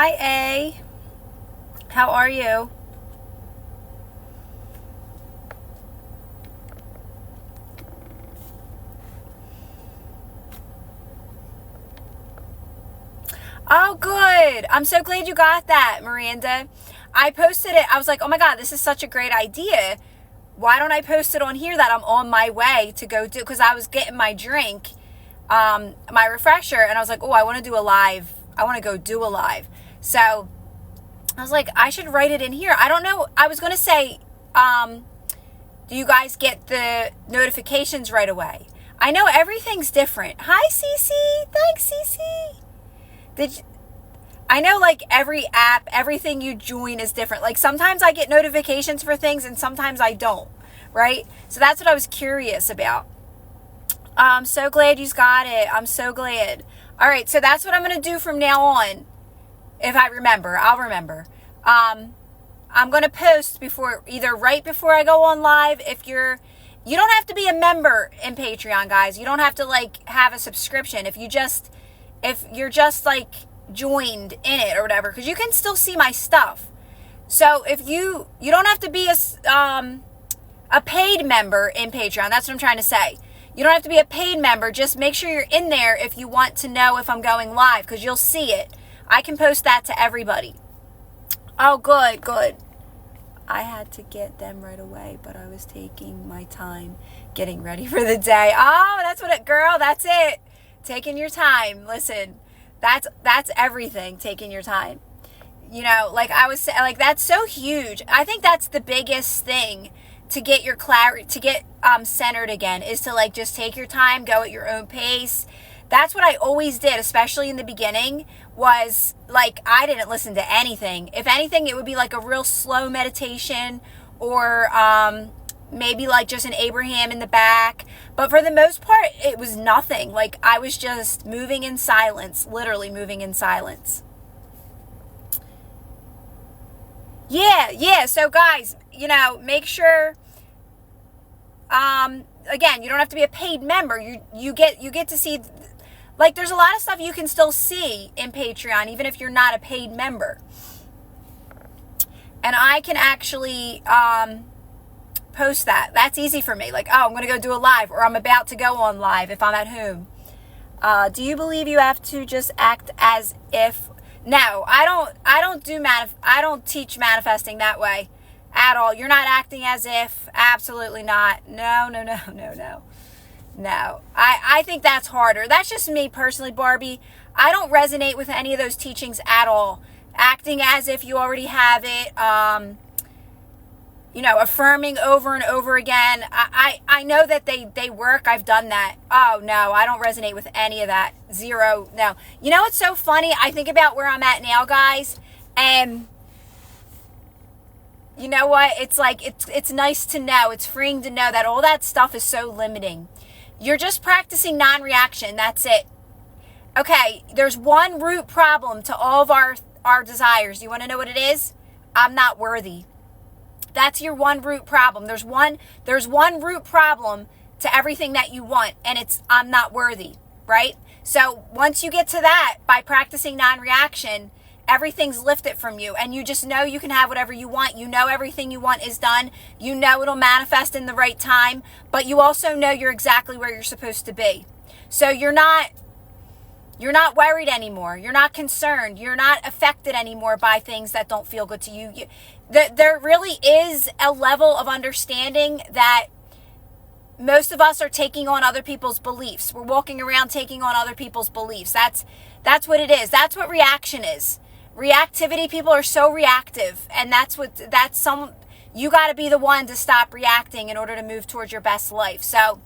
Hi, A. How are you? Oh, good. I'm so glad you got that, Miranda. I posted it. I was like, oh my God, this is such a great idea. Why don't I post it on here that I'm on my way to go do? Because I was getting my drink, my refresher, and I was like, oh, I want to do a live. I want to go do a live. So I was like, I should write it in here. I don't know. I was going to say, do you guys get the notifications right away? I know everything's different. Hi, Cece. Thanks, Cece. Did you, I know like every app, everything you join is different. Like sometimes I get notifications for things and sometimes I don't, right? So that's what I was curious about. I'm so glad you got it. I'm so glad. All right, so that's what I'm going to do from now on. If I remember, I'll remember. I'm going to post before, either right before I go on live. You don't have to be a member in Patreon, guys. You don't have to like have a subscription. If you're just like joined in it or whatever, because you can still see my stuff. So if you don't have to be a paid member in Patreon. That's what I'm trying to say. You don't have to be a paid member. Just make sure you're in there if you want to know if I'm going live, because you'll see it. I can post that to everybody. Oh, good. I had to get them right away, but I was taking my time getting ready for the day. Oh, that's it. Taking your time. Listen, that's everything, taking your time. You know, like I was saying, like that's so huge. I think that's the biggest thing to get your clarity, to get centered again, is to like just take your time, go at your own pace. That's what I always did, especially in the beginning, was like I didn't listen to anything. If anything, it would be like a real slow meditation or maybe like just an Abraham in the back. But for the most part, it was nothing. Like I was just moving in silence, literally moving in silence. Yeah. So guys, make sure, again, you don't have to be a paid member. You get to see, like there's a lot of stuff you can still see in Patreon, even if you're not a paid member. And I can actually post that. That's easy for me. Like, oh, I'm going to go do a live, or I'm about to go on live if I'm at home. Do you believe you have to just act as if? No, I don't teach manifesting that way at all. You're not acting as if. Absolutely not. No. No. I think that's harder. That's just me personally, Barbie. I don't resonate with any of those teachings at all. Acting as if you already have it, affirming over and over again. I know that they work. I've done that. Oh, no, I don't resonate with any of that. Zero, no. You know what's so funny? I think about where I'm at now, guys, and you know what? It's like, it's nice to know. It's freeing to know that all that stuff is so limiting. You're just practicing non-reaction. That's it. Okay, there's one root problem to all of our desires. You want to know what it is? I'm not worthy. That's your one root problem. There's one root problem to everything that you want, and it's I'm not worthy, right? So once you get to that, by practicing non-reaction, everything's lifted from you, and you just know you can have whatever you want. You know everything you want is done. You know it'll manifest in the right time, but you also know you're exactly where you're supposed to be. So you're not worried anymore. You're not concerned. You're not affected anymore by things that don't feel good to you. There really is a level of understanding that most of us are taking on other people's beliefs. We're walking around taking on other people's beliefs. That's what it is. That's what reaction is. Reactivity, people are so reactive, and you got to be the one to stop reacting in order to move towards your best life. So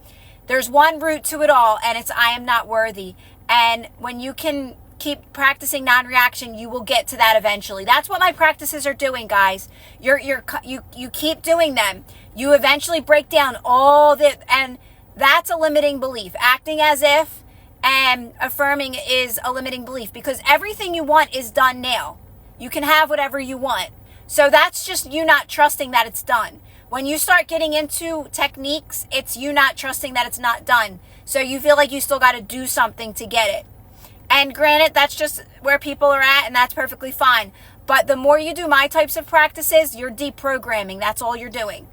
there's one root to it all, and it's I am not worthy. And when you can keep practicing non-reaction, you will get to that eventually. That's what my practices are doing, guys. You keep doing them. You eventually break down all the, and that's a limiting belief. Acting as if and affirming is a limiting belief, because everything you want is done now. You can have whatever you want. So that's just you not trusting that it's done. When you start getting into techniques, it's you not trusting that it's not done. So you feel like you still got to do something to get it. And granted, that's just where people are at, and that's perfectly fine. But the more you do my types of practices, you're deprogramming. That's all you're doing.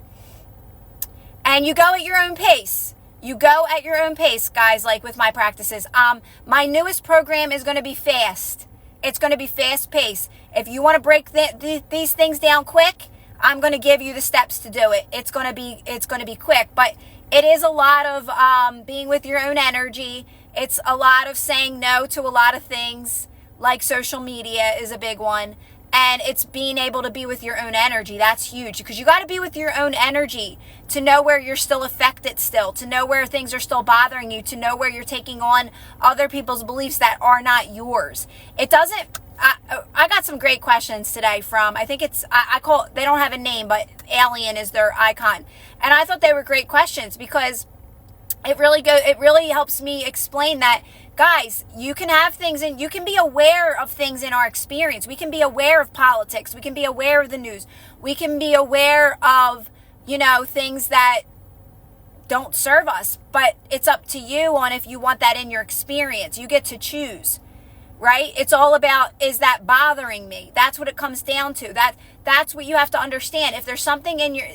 And you go at your own pace. You go at your own pace, guys, like with my practices. My newest program is going to be fast. It's going to be fast paced. If you want to break these things down quick, I'm going to give you the steps to do it. It's going to be quick, but it is a lot of being with your own energy. It's a lot of saying no to a lot of things, like social media is a big one. And it's being able to be with your own energy. That's huge, because you got to be with your own energy to know where you're still affected still, to know where things are still bothering you, to know where you're taking on other people's beliefs that are not yours. It doesn't, I got some great questions today from, I think it's, they don't have a name, but Alien is their icon. And I thought they were great questions, because it really helps me explain that, guys, you can have things and you can be aware of things in our experience. We can be aware of politics. We can be aware of the news. We can be aware of, things that don't serve us. But it's up to you on if you want that in your experience. You get to choose, right? It's all about, is that bothering me? That's what it comes down to. That's what you have to understand. If there's something in your...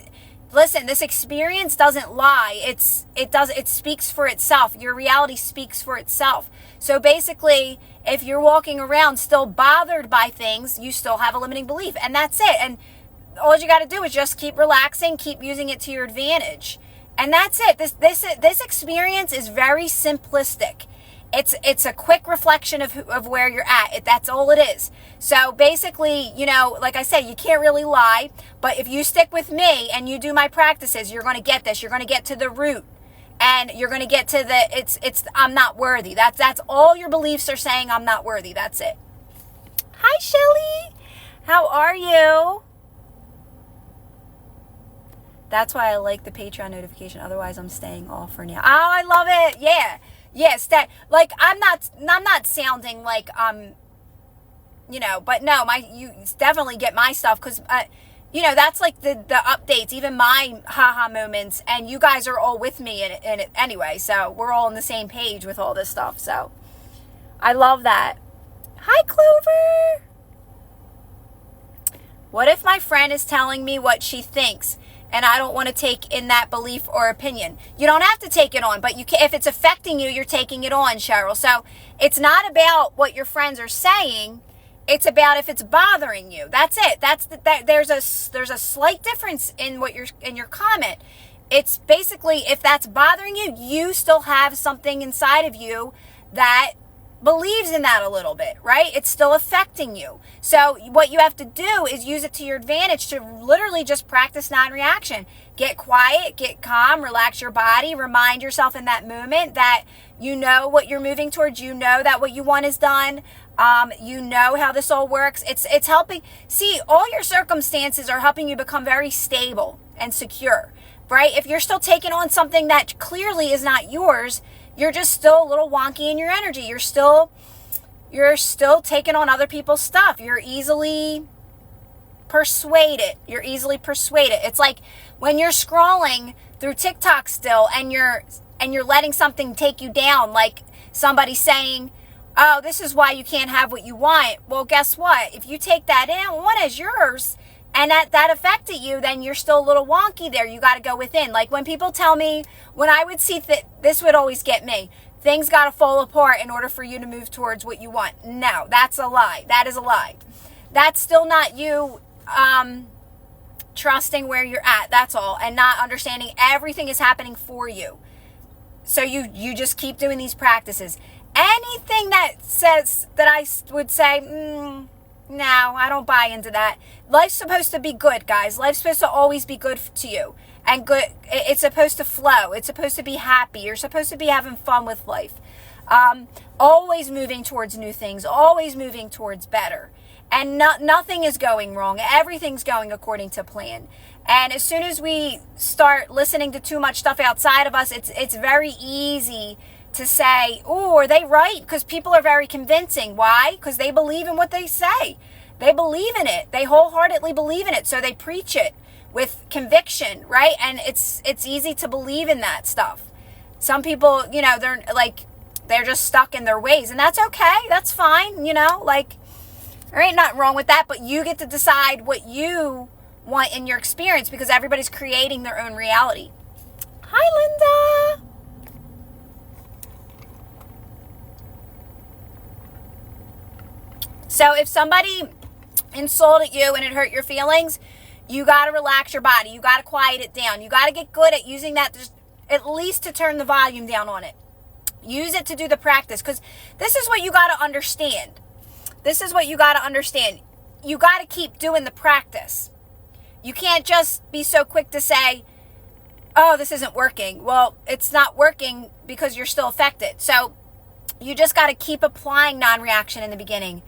Listen, this experience doesn't lie. It speaks for itself. Your reality speaks for itself. So basically, if you're walking around still bothered by things, you still have a limiting belief, and that's it. And all you got to do is just keep relaxing, keep using it to your advantage, and that's it. This experience is very simplistic. It's a quick reflection of where you're at. That's all it is. So basically, like I said, you can't really lie, but if you stick with me and you do my practices, you're going to get this. You're going to get to the root, and you're going to get to I'm not worthy. That's all your beliefs are saying. I'm not worthy. That's it. Hi, Shelly. How are you? That's why I like the Patreon notification. Otherwise, I'm staying off for now. Oh, I love it. Yeah. Yes, like I'm not sounding like but no, you definitely get my stuff, because that's like the updates, even my haha moments, and you guys are all with me in it anyway, so we're all on the same page with all this stuff. So I love that. Hi, Clover. What if my friend is telling me what she thinks, and I don't want to take in that belief or opinion? You don't have to take it on, but you can, if it's affecting you, you're taking it on, Cheryl. So it's not about what your friends are saying. It's about if it's bothering you. That's it. There's a slight difference in your comment. It's basically, if that's bothering you, you still have something inside of you that believes in that a little bit, right? It's still affecting you. So what you have to do is use it to your advantage to literally just practice non-reaction. Get quiet, get calm, relax your body, remind yourself in that moment that you know what you're moving towards, you know that what you want is done, you know how this all works. It's helping. See, all your circumstances are helping you become very stable and secure, right? If you're still taking on something that clearly is not yours, you're just still a little wonky in your energy. You're still taking on other people's stuff. You're easily persuaded. It's like when you're scrolling through TikTok still, and you're letting something take you down, like somebody saying, oh, this is why you can't have what you want. Well, guess what? If you take that on as yours, and that affected you, then you're still a little wonky there. You got to go within. Like when people tell me, when I would see this would always get me, things got to fall apart in order for you to move towards what you want. No, that's a lie. That is a lie. That's still not you trusting where you're at. That's all. And not understanding everything is happening for you. So you just keep doing these practices. Anything that says that I would say, no, I don't buy into that. Life's supposed to be good, guys. Life's supposed to always be good to you. And good, it's supposed to flow. It's supposed to be happy. You're supposed to be having fun with life. Always moving towards new things. Always moving towards better. And nothing is going wrong. Everything's going according to plan. And as soon as we start listening to too much stuff outside of us, it's very easy to say, oh, are they right? Because people are very convincing. Why? Because they believe in what they say. They believe in it. They wholeheartedly believe in it. So they preach it with conviction, right? And it's easy to believe in that stuff. Some people, they're like, they're just stuck in their ways, and that's okay. That's fine, you know, like, there ain't nothing wrong with that, but you get to decide what you want in your experience, because everybody's creating their own reality. Hi, Linda. So if somebody insulted you and it hurt your feelings, you got to relax your body. You got to quiet it down. You got to get good at using that, just at least to turn the volume down on it. Use it to do the practice, because this is what you got to understand. This is what you got to understand. You got to keep doing the practice. You can't just be so quick to say, oh, this isn't working. Well, it's not working because you're still affected. So you just got to keep applying non-reaction in the beginning.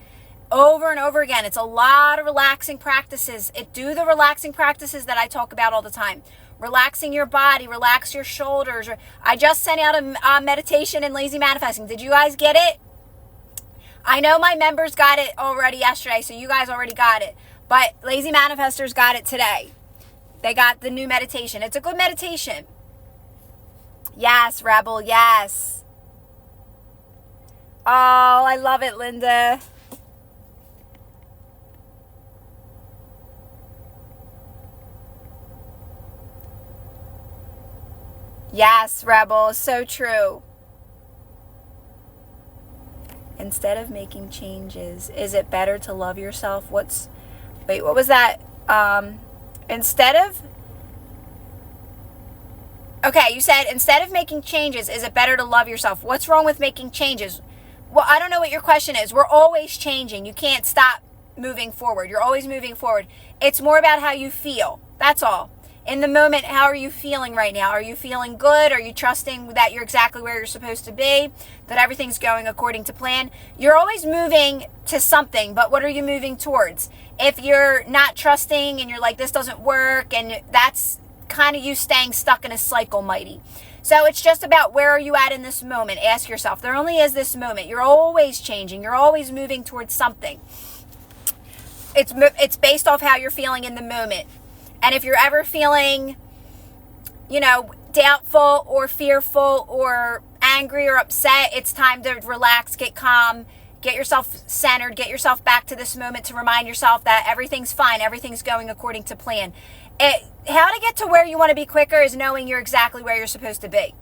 Over and over again. It's a lot of relaxing practices. Do the relaxing practices that I talk about all the time. Relaxing your body, relax your shoulders. I just sent out a meditation in lazy manifesting. Did you guys get it? I know my members got it already yesterday, so you guys already got it. But lazy manifestors got it today. They got the new meditation. It's a good meditation. Yes, Rebel, yes. Oh, I love it, Linda. Yes, Rebel, so true. Instead of making changes, is it better to love yourself? What was that? Okay, you said instead of making changes, is it better to love yourself? What's wrong with making changes? Well, I don't know what your question is. We're always changing. You can't stop moving forward. You're always moving forward. It's more about how you feel. That's all. In the moment, how are you feeling right now? Are you feeling good? Are you trusting that you're exactly where you're supposed to be? That everything's going according to plan? You're always moving to something, but what are you moving towards? If you're not trusting and you're like, this doesn't work, and that's kind of you staying stuck in a cycle, mighty. So it's just about, where are you at in this moment? Ask yourself. There only is this moment. You're always changing. You're always moving towards something. It's based off how you're feeling in the moment. And if you're ever feeling, doubtful or fearful or angry or upset, it's time to relax, get calm, get yourself centered, get yourself back to this moment to remind yourself that everything's fine, everything's going according to plan. How to get to where you want to be quicker is knowing you're exactly where you're supposed to be.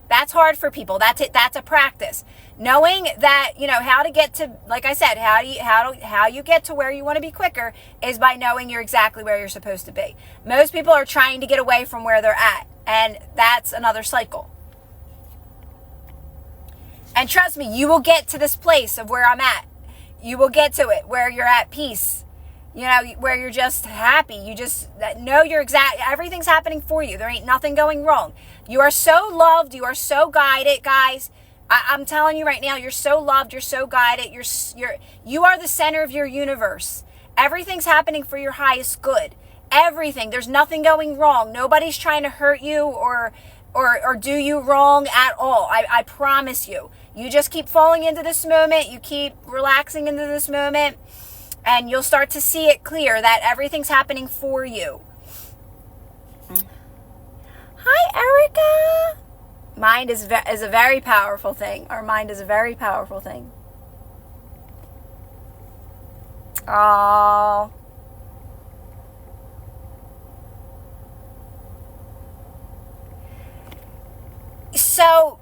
That's hard for people. That's a practice. Knowing that, how to get to, like I said, how you get to where you want to be quicker is by knowing you're exactly where you're supposed to be. Most people are trying to get away from where they're at, and that's another cycle. And trust me, you will get to this place of where I'm at. You will get to it where you're at peace. Where you're just happy. You just know everything's happening for you. There ain't nothing going wrong. You are so loved. You are so guided, guys. I'm telling you right now, you're so loved. You're so guided. You are the center of your universe. Everything's happening for your highest good. Everything. There's nothing going wrong. Nobody's trying to hurt you or do you wrong at all. I promise you. You just keep falling into this moment. You keep relaxing into this moment. And you'll start to see it clear that everything's happening for you. Hi, Erica. Mind is a very powerful thing. Our mind is a very powerful thing. Oh. So,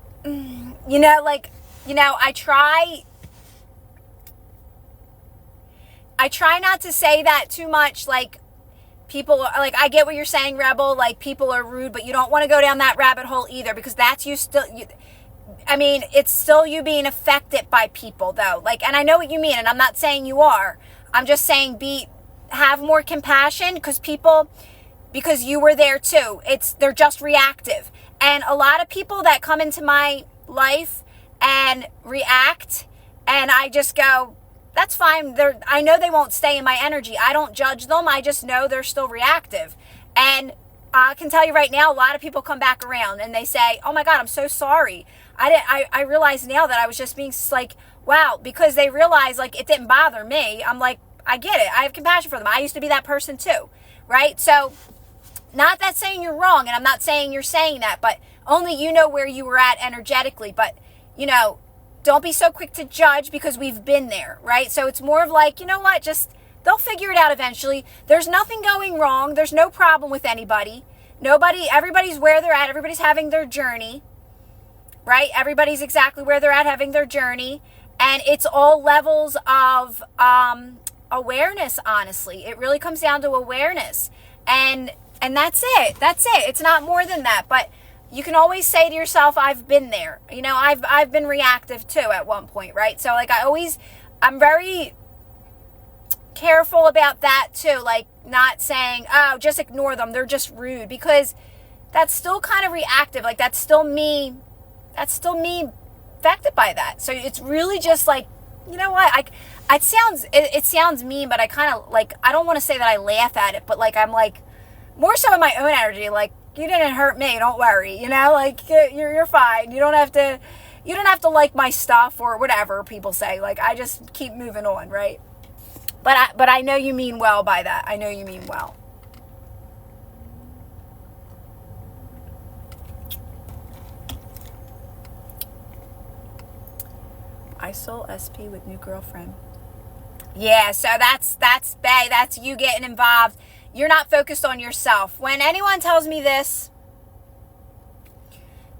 I try not to say that too much, people, I get what you're saying, Rebel, people are rude, but you don't want to go down that rabbit hole either, because that's it's still you being affected by people, though, and I know what you mean, and I'm not saying you are, I'm just saying have more compassion, because you were there too. They're just reactive, and a lot of people that come into my life and react, and I just go, that's fine. I know they won't stay in my energy. I don't judge them. I just know they're still reactive. And I can tell you right now, a lot of people come back around and they say, oh my God, I'm so sorry. I realize now that I was just being wow, because they realize it didn't bother me. I'm like, I get it. I have compassion for them. I used to be that person too. Right? So not that saying you're wrong. And I'm not saying you're saying that, but only you know where you were at energetically. But don't be so quick to judge because we've been there, right? So it's more of like, you know what, just they'll figure it out eventually. There's nothing going wrong. There's no problem with anybody. Everybody's where they're at. Everybody's having their journey, right? Everybody's exactly where they're at having their journey. And it's all levels of awareness, honestly. It really comes down to awareness. And that's it. That's it. It's not more than that. But you can always say to yourself, I've been there. I've been reactive too at one point, right? So like I'm very careful about that too. Like not saying, oh, just ignore them. They're just rude, because that's still kind of reactive. Like that's still me affected by that. So it's really just like, you know what? It sounds mean, but I kind of like, I don't want to say that I laugh at it, but like, I'm like more so in my own energy, like, you didn't hurt me, don't worry, like you're fine. You don't have to like my stuff or whatever people say. Like I just keep moving on, right? But I know you mean well by that. I know you mean well. I sold SP with new girlfriend. Yeah, so that's Bay. That's you getting involved. You're not focused on yourself. When anyone tells me this,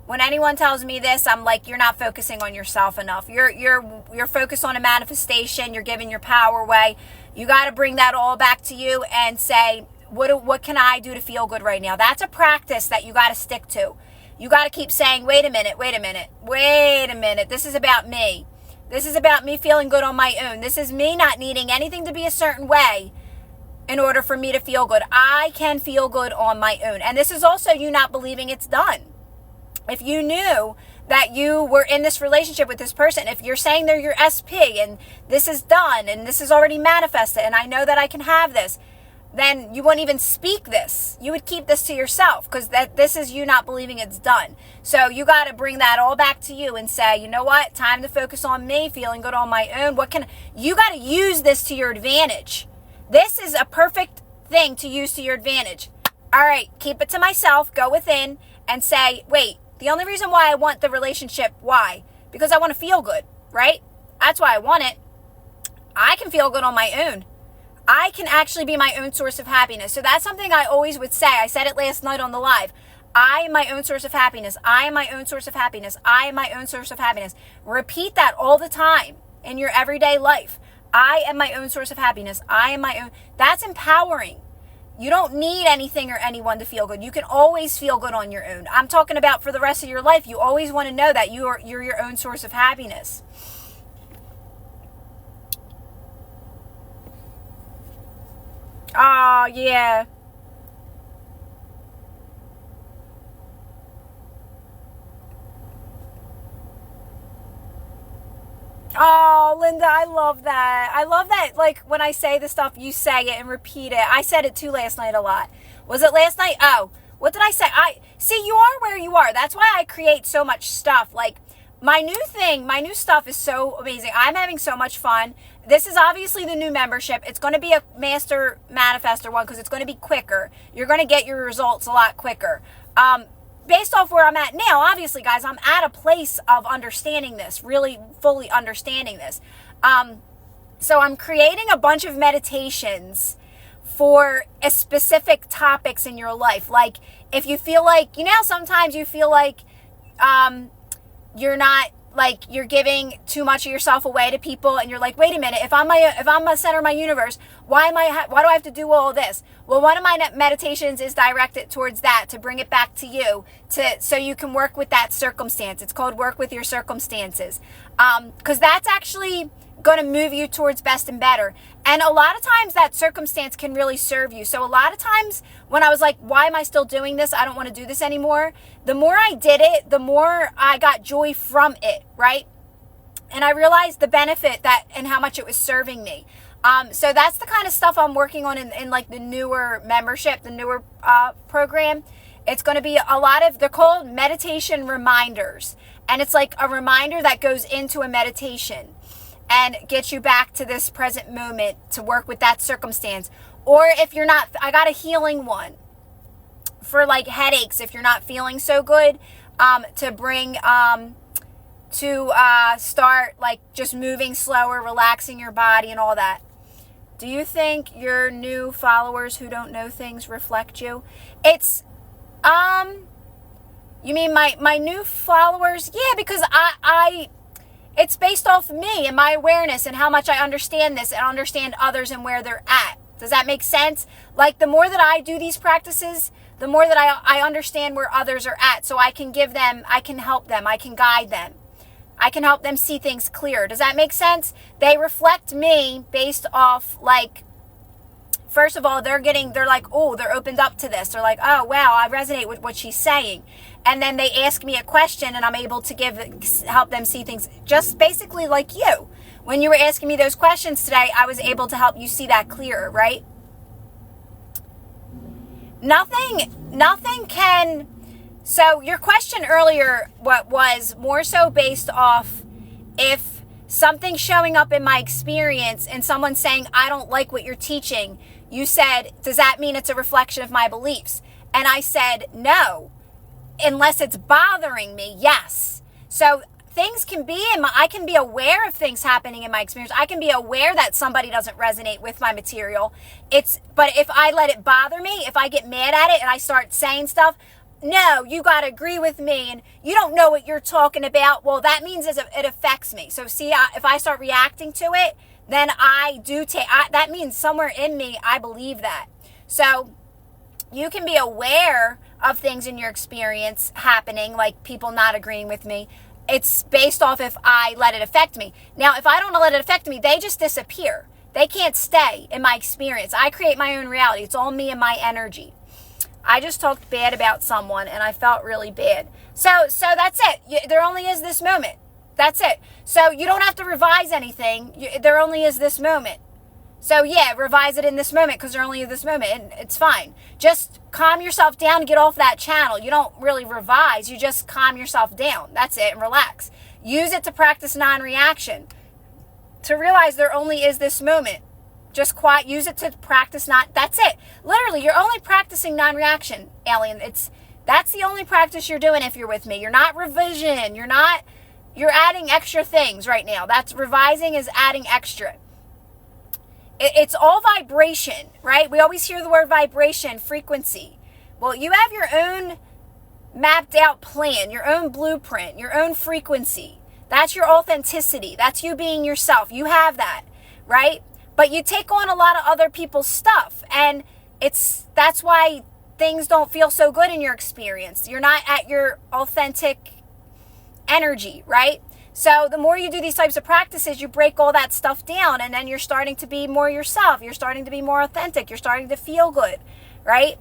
I'm like, you're not focusing on yourself enough. You're focused on a manifestation. You're giving your power away. You got to bring that all back to you and say, what can I do to feel good right now? That's a practice that you got to stick to. You got to keep saying, wait a minute. This is about me. This is about me feeling good on my own. This is me not needing anything to be a certain way in order for me to feel good. I can feel good on my own. And this is also you not believing it's done. If you knew that you were in this relationship with this person, if you're saying they're your SP and this is done and this is already manifested and I know that I can have this, then you wouldn't even speak this. You would keep this to yourself because this is you not believing it's done. So you got to bring that all back to you and say, you know what? Time to focus on me, feeling good on my own. You got to use this to your advantage. This is a perfect thing to use to your advantage. All right, keep it to myself, go within and say, wait, the only reason why I want the relationship, why? Because I want to feel good, right? That's why I want it. I can feel good on my own. I can actually be my own source of happiness. So that's something I always would say. I said it last night on the live. I am my own source of happiness. I am my own source of happiness. I am my own source of happiness. Repeat that all the time in your everyday life. I am my own source of happiness. I am my own. That's empowering. You don't need anything or anyone to feel good. You can always feel good on your own. I'm talking about for the rest of your life. You always want to know that you're your own source of happiness. Oh, yeah. Oh, Linda, I love that. I love that, like, when I say the stuff, you say it and repeat it. I said it, too, last night a lot. Was it last night? Oh, what did I say? See, you are where you are. That's why I create so much stuff. Like, my new stuff is so amazing. I'm having so much fun. This is obviously the new membership. It's going to be a master manifester one because it's going to be quicker. You're going to get your results a lot quicker. Based off where I'm at now, obviously, guys, I'm at a place of understanding this, really fully understanding this. So I'm creating a bunch of meditations for a specific topics in your life. Like, if you feel like, sometimes you feel like you're not, like, you're giving too much of yourself away to people, and you're like, wait a minute, if I'm a center of my universe, why do I have to do all this? Well, one of my meditations is directed towards that, to bring it back to you, so you can work with that circumstance. It's called Work With Your Circumstances, because that's actually going to move you towards best and better. And a lot of times that circumstance can really serve you. So a lot of times when I was like, why am I still doing this? I don't want to do this anymore. The more I did it, the more I got joy from it, right? And I realized the benefit that and how much it was serving me. So that's the kind of stuff I'm working on in like the newer membership, the newer program. It's going to be a lot of, they're called meditation reminders. And it's like a reminder that goes into a meditation and get you back to this present moment to work with that circumstance. Or if you're not, I got a healing one for like headaches if you're not feeling so good, to bring to start like just moving slower, relaxing your body and all that. Do you think your new followers who don't know things reflect you? It's, you mean my new followers? Yeah, because I it's based off me and my awareness and how much I understand this and understand others and where they're at. Does that make sense? Like the more that I do these practices, the more that I understand where others are at. So I can give them, I can help them, I can guide them. I can help them see things clear. Does that make sense? They reflect me based off, like, first of all, they're like, oh, they're opened up to this. They're like, oh, wow, I resonate with what she's saying. And then they ask me a question and I'm able to help them see things just basically like you. When you were asking me those questions today, I was able to help you see that clearer, right? Nothing can... So your question earlier, what was more so based off if something's showing up in my experience and someone's saying, I don't like what you're teaching, you said, does that mean it's a reflection of my beliefs? And I said, no, unless it's bothering me, yes. So things can be I can be aware of things happening in my experience. I can be aware that somebody doesn't resonate with my material. But if I let it bother me, if I get mad at it and I start saying stuff, no, you got to agree with me and you don't know what you're talking about. Well, that means it affects me. So see, if I start reacting to it, then that means somewhere in me, I believe that. So you can be aware of things in your experience happening, like people not agreeing with me. It's based off if I let it affect me. Now, if I don't let it affect me, they just disappear. They can't stay in my experience. I create my own reality. It's all me and my energy. I just talked bad about someone and I felt really bad. So that's it. There only is this moment. That's it. So you don't have to revise anything. There only is this moment. So yeah, revise it in this moment because there only is this moment and it's fine. Just calm yourself down and get off that channel. You don't really revise. You just calm yourself down. That's it, and relax. Use it to practice non-reaction. To realize there only is this moment. Just quiet, use it to practice that's it. Literally, you're only practicing non-reaction, alien. That's the only practice you're doing if you're with me. You're not revision. You're adding extra things right now. That's revising is adding extra. It's all vibration, right? We always hear the word vibration, frequency. Well, you have your own mapped out plan, your own blueprint, your own frequency. That's your authenticity. That's you being yourself. You have that, right? But you take on a lot of other people's stuff, and that's why things don't feel so good in your experience. You're not at your authentic energy, right? So the more you do these types of practices, you break all that stuff down, and then you're starting to be more yourself. You're starting to be more authentic. You're starting to feel good, right?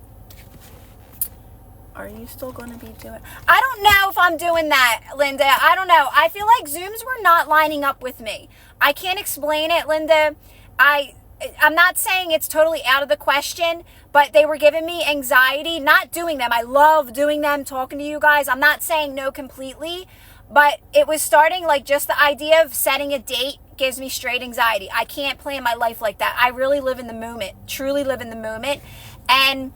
Are you still going to be doing... I don't know if I'm doing that, Linda. I don't know. I feel like Zooms were not lining up with me. I can't explain it, Linda. I'm not saying it's totally out of the question, but they were giving me anxiety not doing them. I love doing them, talking to you guys. I'm not saying no completely, but it was starting, like, just the idea of setting a date gives me straight anxiety. I can't plan my life like that. I really live in the moment, truly live in the moment. And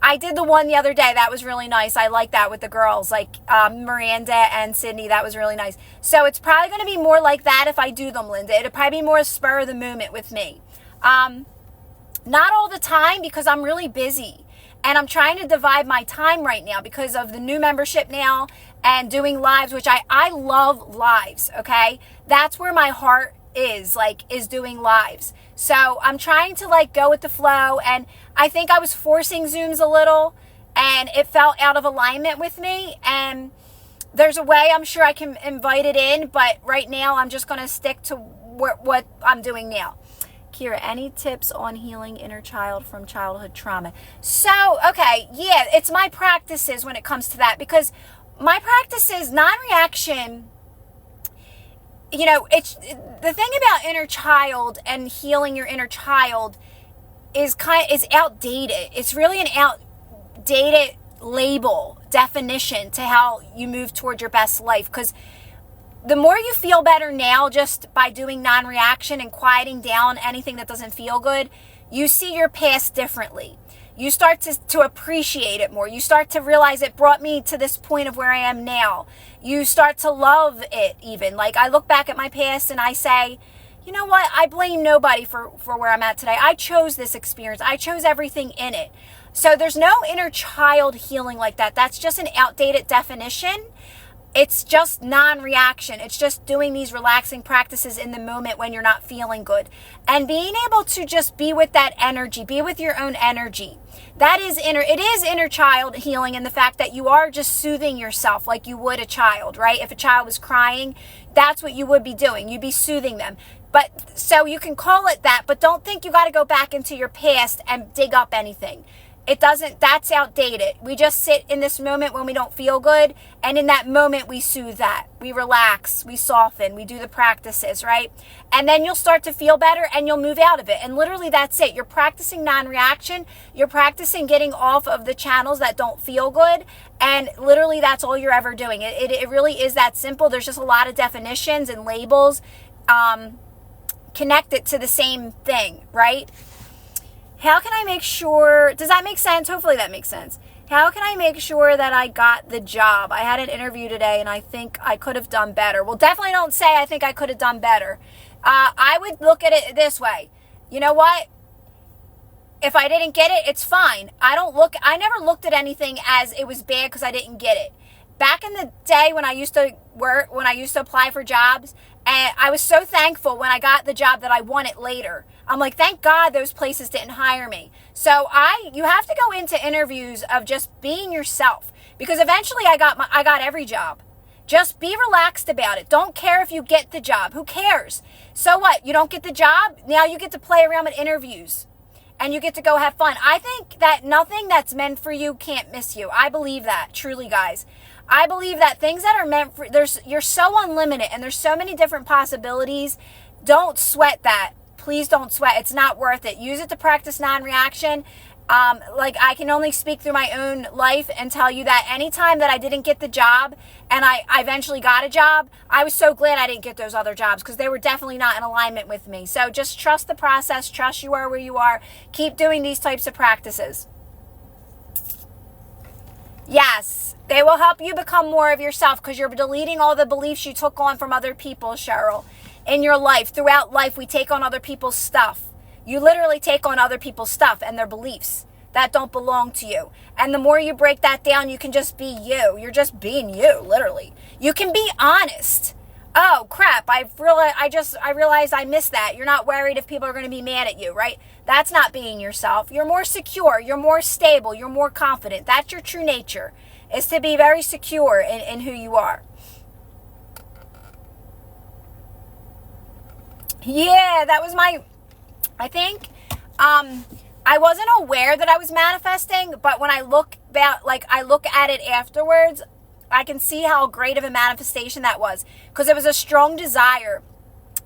I did the one the other day. That was really nice. I like that with the girls, like Miranda and Sydney. That was really nice. So it's probably going to be more like that if I do them, Linda. It'll probably be more spur of the moment with me. Not all the time because I'm really busy. And I'm trying to divide my time right now because of the new membership now and doing lives, which I love lives, okay? That's where my heart is doing lives. So I'm trying to go with the flow, and I think I was forcing Zooms a little and it felt out of alignment with me, and there's a way I'm sure I can invite it in, but right now I'm just going to stick to what I'm doing now. Kira, any tips on healing inner child from childhood trauma? So, okay, yeah, it's my practices when it comes to that, because my practices, non-reaction, it's the thing about inner child and healing your inner child is outdated. It's really an outdated definition to how you move toward your best life, because the more you feel better now just by doing non-reaction and quieting down anything that doesn't feel good, you see your past differently. You start to appreciate it more. You start to realize it brought me to this point of where I am now. You start to love it even. Like, I look back at my past and I say, you know what? I blame nobody for where I'm at today. I chose this experience. I chose everything in it. So there's no inner child healing like that. That's just an outdated definition. It's just non-reaction. It's just doing these relaxing practices in the moment when you're not feeling good. And being able to just be with that energy, be with your own energy. It is inner child healing in the fact that you are just soothing yourself like you would a child, right? If a child was crying, that's what you would be doing. You'd be soothing them. But so you can call it that, but don't think you got to go back into your past and dig up anything. It doesn't, that's outdated. We just sit in this moment when we don't feel good. And in that moment, we soothe that. We relax, we soften, we do the practices, right? And then you'll start to feel better and you'll move out of it. And literally that's it. You're practicing non-reaction. You're practicing getting off of the channels that don't feel good. And literally that's all you're ever doing. It really is that simple. There's just a lot of definitions and labels connected to the same thing, right? How can I make sure, does that make sense? Hopefully that makes sense. How can I make sure that I got the job? I had an interview today and I think I could have done better. Well, definitely don't say I think I could have done better. I would look at it this way. You know what? If I didn't get it, it's fine. I never looked at anything as it was bad because I didn't get it. Back in the day when I used to work, when I used to apply for jobs, and I was so thankful when I got the job that I won it later. I'm like, thank God those places didn't hire me. So you have to go into interviews of just being yourself, because eventually I got every job. Just be relaxed about it. Don't care if you get the job. Who cares? So what? You don't get the job? Now you get to play around with interviews and you get to go have fun. I think that nothing that's meant for you can't miss you. I believe that, truly, guys. I believe that things that are meant for, you're so unlimited and there's so many different possibilities. Don't sweat that. Please don't sweat. It's not worth it. Use it to practice non-reaction. Like, I can only speak through my own life and tell you that anytime that I didn't get the job and I eventually got a job, I was so glad I didn't get those other jobs because they were definitely not in alignment with me. So just trust the process. Trust you are where you are. Keep doing these types of practices. Yes, they will help you become more of yourself because you're deleting all the beliefs you took on from other people, Cheryl. In your life, throughout life, we take on other people's stuff. You literally take on other people's stuff and their beliefs that don't belong to you. And the more you break that down, you can just be you. You're just being you, literally. You can be honest. Oh, crap, I realized I missed that. You're not worried if people are going to be mad at you, right? That's not being yourself. You're more secure. You're more stable. You're more confident. That's your true nature, is to be very secure in who you are. Yeah, that was I think, I wasn't aware that I was manifesting, but when I look at it afterwards, I can see how great of a manifestation that was, because it was a strong desire.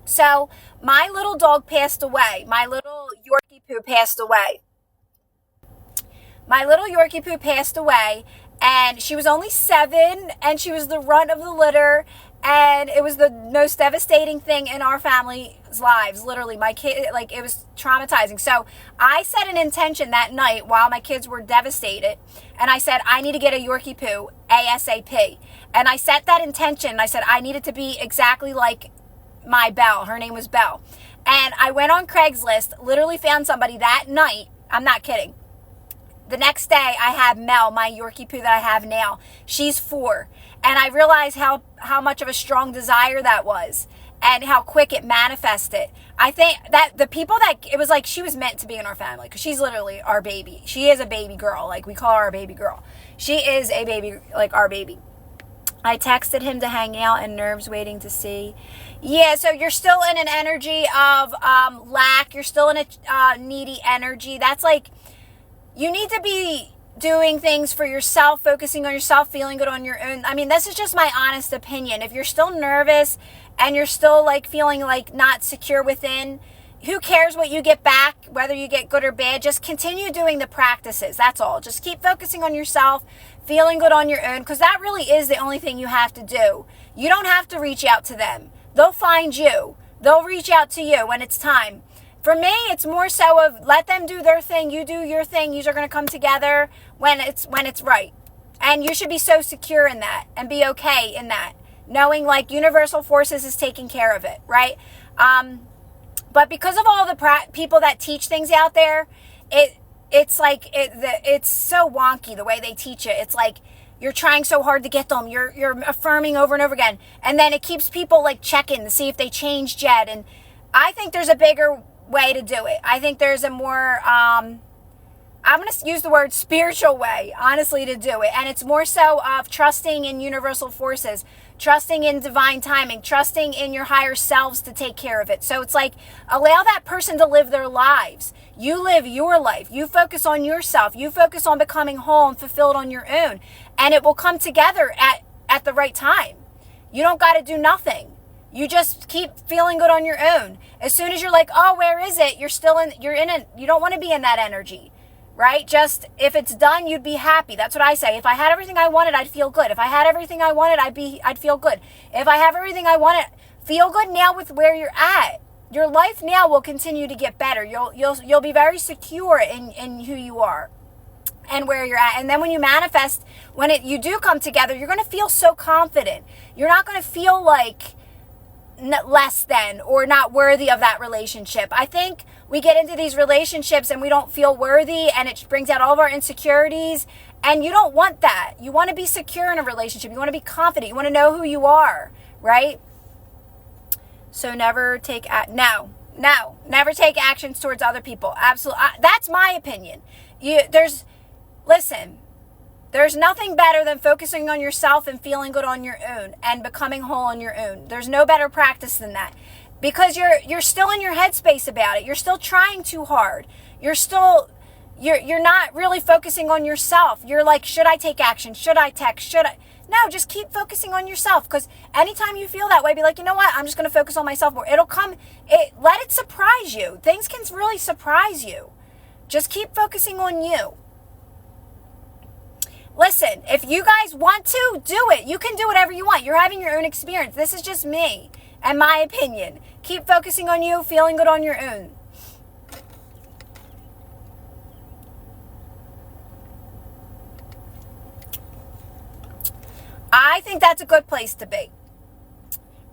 So my little dog passed away. My little Yorkie Poo passed away. And she was only 7, and she was the runt of the litter. And it was the most devastating thing in our family's lives. Literally, my kid, it was traumatizing. So I set an intention that night while my kids were devastated. And I said, I need to get a Yorkie Poo ASAP. And I set that intention. And I said, I needed to be exactly like my Belle. Her name was Belle. And I went on Craigslist, literally found somebody that night. I'm not kidding. The next day, I had Mel, my Yorkie Poo that I have now. She's 4. And I realized how much of a strong desire that was and how quick it manifested. I think that the people that, it was like she was meant to be in our family because she's literally our baby. She is a baby girl. Like, we call her our baby girl. She is a baby, like our baby. I texted him to hang out and nerves waiting to see. Yeah, so you're still in an energy of lack. You're still in a needy energy. That's like, you need to be doing things for yourself, focusing on yourself, feeling good on your own. I mean, this is just my honest opinion. If you're still nervous and you're still feeling not secure within, who cares what you get back, whether you get good or bad? Just continue doing the practices. That's all. Just keep focusing on yourself, feeling good on your own, because that really is the only thing you have to do. You don't have to reach out to them. They'll find you. They'll reach out to you when it's time. For me, it's more so of let them do their thing, you do your thing. You are going to come together when it's right. And you should be so secure in that and be okay in that, knowing like universal forces is taking care of it, right? But because of all the people that teach things out there, it's like it's so wonky the way they teach it. It's like you're trying so hard to get them. You're affirming over and over again, and then it keeps people like checking to see if they changed yet. And I think there's a bigger way to do it. I think there's a more I'm going to use the word spiritual way, honestly, to do it. And it's more so of trusting in universal forces, trusting in divine timing, trusting in your higher selves to take care of it. So it's like, allow that person to live their lives. You live your life. You focus on yourself. You focus on becoming whole and fulfilled on your own. And it will come together at the right time. You don't got to do nothing. You just keep feeling good on your own. As soon as you're like, oh, where is it? You don't want to be in that energy. Right? Just if it's done, you'd be happy. That's what I say. If I had everything I wanted, I'd feel good. If I had everything I wanted, I'd feel good. If I have everything I wanted, feel good now with where you're at. Your life now will continue to get better. You'll be very secure in who you are and where you're at. And then when you manifest, when you do come together, you're going to feel so confident. You're not going to feel like less than or not worthy of that relationship. I think we get into these relationships and we don't feel worthy, and it brings out all of our insecurities, and you don't want that. You want to be secure in a relationship. You want to be confident. You want to know who you are, right? So never take never take actions towards other people. Absolutely. That's my opinion. Listen, there's nothing better than focusing on yourself and feeling good on your own and becoming whole on your own. There's no better practice than that, because you're still in your headspace about it. You're still trying too hard. You're not really focusing on yourself. You're like, should I take action? Should I text? Should I? No, just keep focusing on yourself, because anytime you feel that way, be like, you know what? I'm just going to focus on myself more. It'll come. Let it surprise you. Things can really surprise you. Just keep focusing on you. Listen, if you guys want to, do it. You can do whatever you want. You're having your own experience. This is just me and my opinion. Keep focusing on you, feeling good on your own. I think that's a good place to be.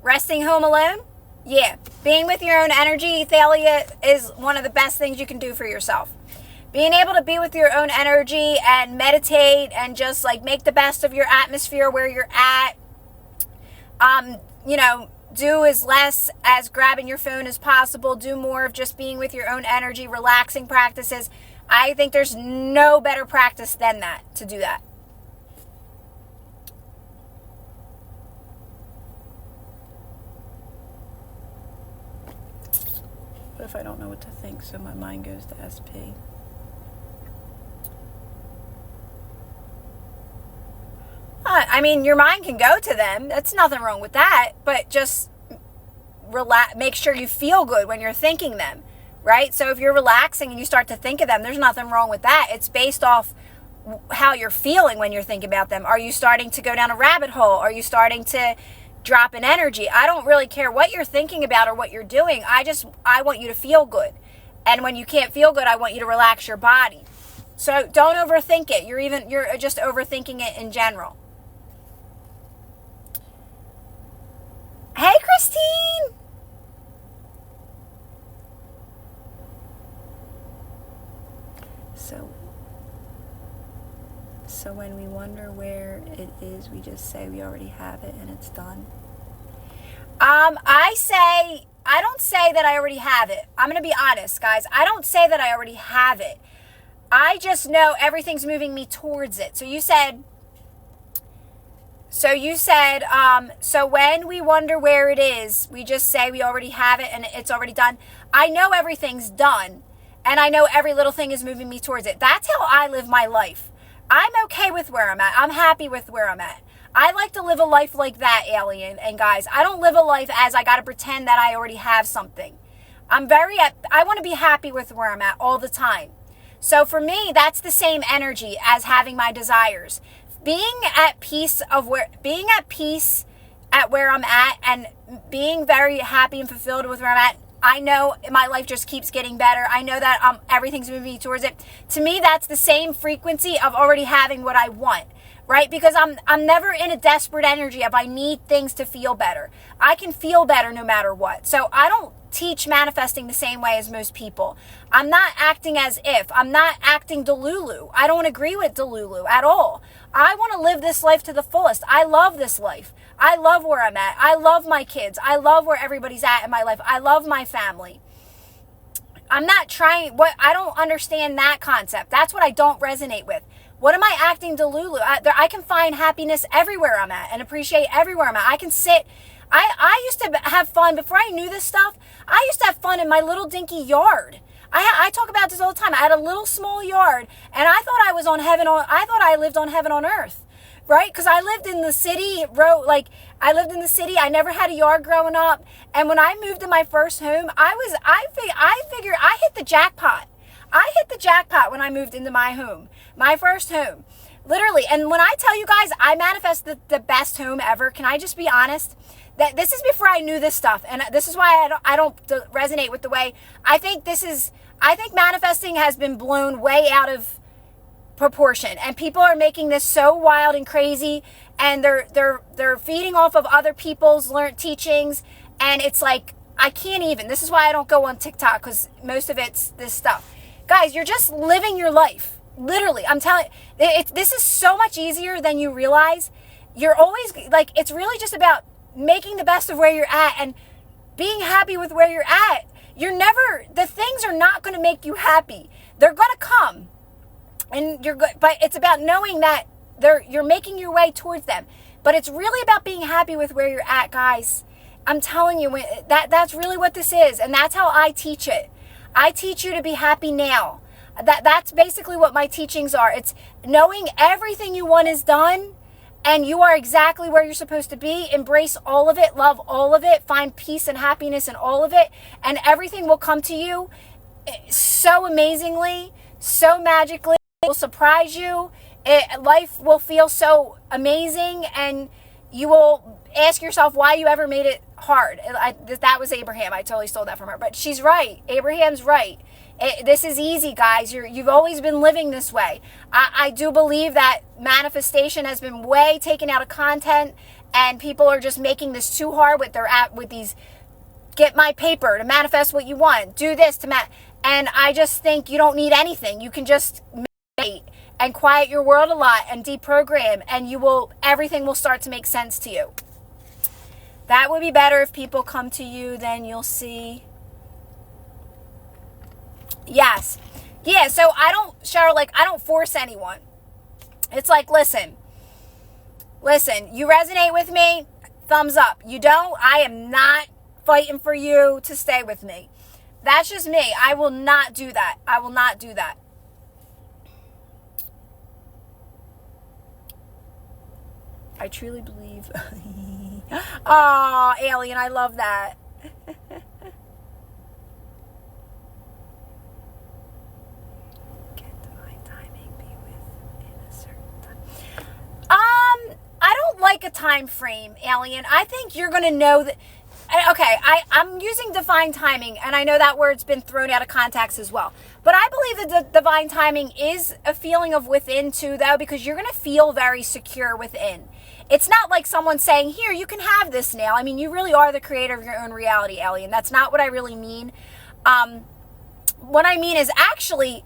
Resting home alone? Yeah. Being with your own energy, Thalia, is one of the best things you can do for yourself. Being able to be with your own energy and meditate and just like make the best of your atmosphere where you're at. Do as less as grabbing your phone as possible. Do more of just being with your own energy, relaxing practices. I think there's no better practice than that, to do that. What if I don't know what to think, so my mind goes to SP? I mean, your mind can go to them. That's nothing wrong with that. But just relax. Make sure you feel good when you're thinking them, right? So if you're relaxing and you start to think of them, there's nothing wrong with that. It's based off how you're feeling when you're thinking about them. Are you starting to go down a rabbit hole? Are you starting to drop in energy? I don't really care what you're thinking about or what you're doing. I want you to feel good. And when you can't feel good, I want you to relax your body. So don't overthink it. You're just overthinking it in general. Hey, Christine. So when we wonder where it is, we just say we already have it and it's done. I don't say that I already have it. I'm going to be honest, guys. I don't say that I already have it. I just know everything's moving me towards it. So you said, so when we wonder where it is, we just say we already have it and it's already done. I know everything's done, and I know every little thing is moving me towards it. That's how I live my life. I'm okay with where I'm at. I'm happy with where I'm at. I like to live a life like that, alien and guys. I don't live a life as I got to pretend that I already have something. I want to be happy with where I'm at all the time. So for me, that's the same energy as having my desires. Being at peace at where I'm at, and being very happy and fulfilled with where I'm at, I know my life just keeps getting better. I know that everything's moving towards it. To me, that's the same frequency of already having what I want, right? Because I'm never in a desperate energy of I need things to feel better. I can feel better no matter what. So I don't teach manifesting the same way as most people. I'm not acting as if. I'm not acting Delulu. I don't agree with Delulu at all. I want to live this life to the fullest. I love this life. I love where I'm at. I love my kids. I love where everybody's at in my life. I love my family. I'm not trying, I don't understand that concept. That's what I don't resonate with. What am I acting Delulu? I can find happiness everywhere I'm at and appreciate everywhere I'm at. I can sit. I used to have fun before I knew this stuff. I used to have fun in my little dinky yard. I talk about this all the time. I had a little small yard, and I thought I was on heaven I thought I lived on heaven on earth, right? Because I lived in the city, I lived in the city. I never had a yard growing up, and when I moved to my first home, I figured I hit the jackpot. I hit the jackpot when I moved into my home, my first home, literally. And when I tell you guys, I manifest the best home ever. Can I just be honest? That this is before I knew this stuff, and this is why I don't resonate with the way I think I think manifesting has been blown way out of proportion, and people are making this so wild and crazy, and they're feeding off of other people's learned teachings, and it's like I can't even. This is why I don't go on TikTok, because most of it's this stuff. Guys, you're just living your life. Literally, I'm telling you, this is so much easier than you realize. You're always it's really just about making the best of where you're at and being happy with where you're at. The things are not going to make you happy. They're going to come, and you're good. But it's about knowing that you're making your way towards them. But it's really about being happy with where you're at, guys. I'm telling you, that's really what this is, and that's how I teach it. I teach you to be happy now. That's basically what my teachings are. It's knowing everything you want is done, and you are exactly where you're supposed to be. Embrace all of it, love all of it, find peace and happiness in all of it, and everything will come to you so amazingly, so magically. It will surprise you. Life will feel so amazing, and you will ask yourself why you ever made it hard. That was Abraham. I totally stole that from her, but she's right. Abraham's right. This is easy, guys. You've always been living this way. I do believe that manifestation has been way taken out of content, and people are just making this too hard with these get my paper to manifest what you want, do this and I just think you don't need anything. You can just meditate and quiet your world a lot and deprogram, and everything will start to make sense to you. That would be better if people come to you, then you'll see. Yes. Yeah, so Cheryl, I don't force anyone. It's like, listen, you resonate with me, thumbs up. You don't, I am not fighting for you to stay with me. That's just me. I will not do that. I will not do that. I truly believe. Oh, alien, I love that. I don't like a time frame, alien. I think you're going to know that. Okay, I'm using divine timing, and I know that word's been thrown out of context as well. But I believe that the divine timing is a feeling of within too, though, because you're going to feel very secure within. It's not like someone saying, here, you can have this now. I mean, you really are the creator of your own reality, alien. That's not what I really mean. What I mean is actually,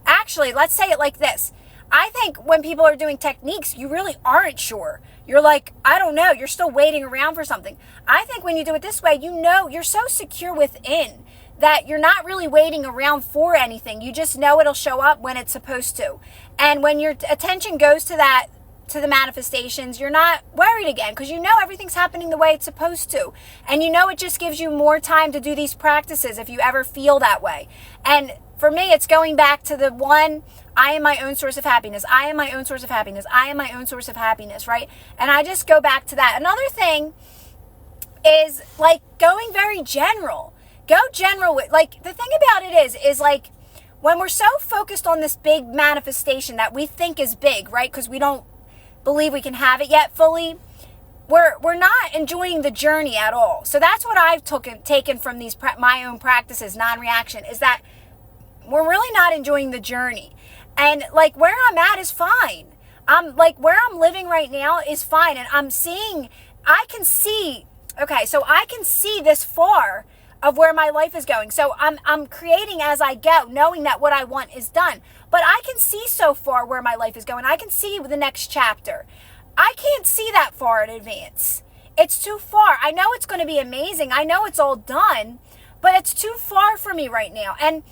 let's say it like this. I think when people are doing techniques, you really aren't sure. You're like, I don't know. You're still waiting around for something. I think when you do it this way, you're so secure within that you're not really waiting around for anything. You just know it'll show up when it's supposed to. And when your attention goes to the manifestations, you're not worried again, because you know everything's happening the way it's supposed to. And you know it just gives you more time to do these practices if you ever feel that way. And for me, it's going back to the one, I am my own source of happiness. I am my own source of happiness. I am my own source of happiness, right? And I just go back to that. Another thing is going very general. Go general with, the thing about it is when we're so focused on this big manifestation that we think is big, right? Because we don't believe we can have it yet fully. we're not enjoying the journey at all. So that's what I've taken from these my own practices, non-reaction, is that we're really not enjoying the journey. And like where I'm at is fine. I'm like where I'm living right now is fine. And I can see this far of where my life is going. So I'm creating as I go, knowing that what I want is done. But I can see so far where my life is going. I can see the next chapter. I can't see that far in advance. It's too far. I know it's going to be amazing. I know it's all done, but it's too far for me right now. And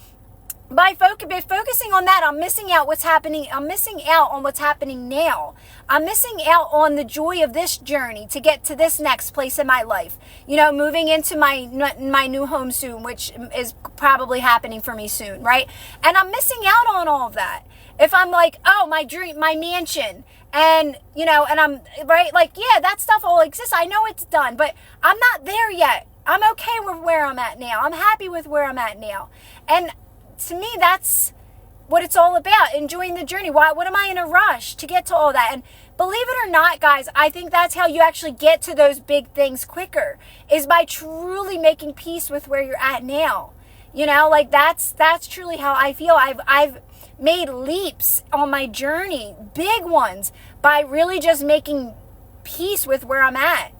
by focusing on that, I'm missing out what's happening. I'm missing out on what's happening now. I'm missing out on the joy of this journey to get to this next place in my life. You know, moving into my new home soon, which is probably happening for me soon, right? And I'm missing out on all of that. If I'm like, oh, my dream, my mansion, and, you know, and I'm, right, like, yeah, that stuff all exists. I know it's done, but I'm not there yet. I'm okay with where I'm at now. I'm happy with where I'm at now. And to me, that's what it's all about, enjoying the journey. What am I in a rush to get to all that? And believe it or not, guys, I think that's how you actually get to those big things quicker, is by truly making peace with where you're at now. You know, like that's truly how I feel. I've made leaps on my journey, big ones, by really just making peace with where I'm at.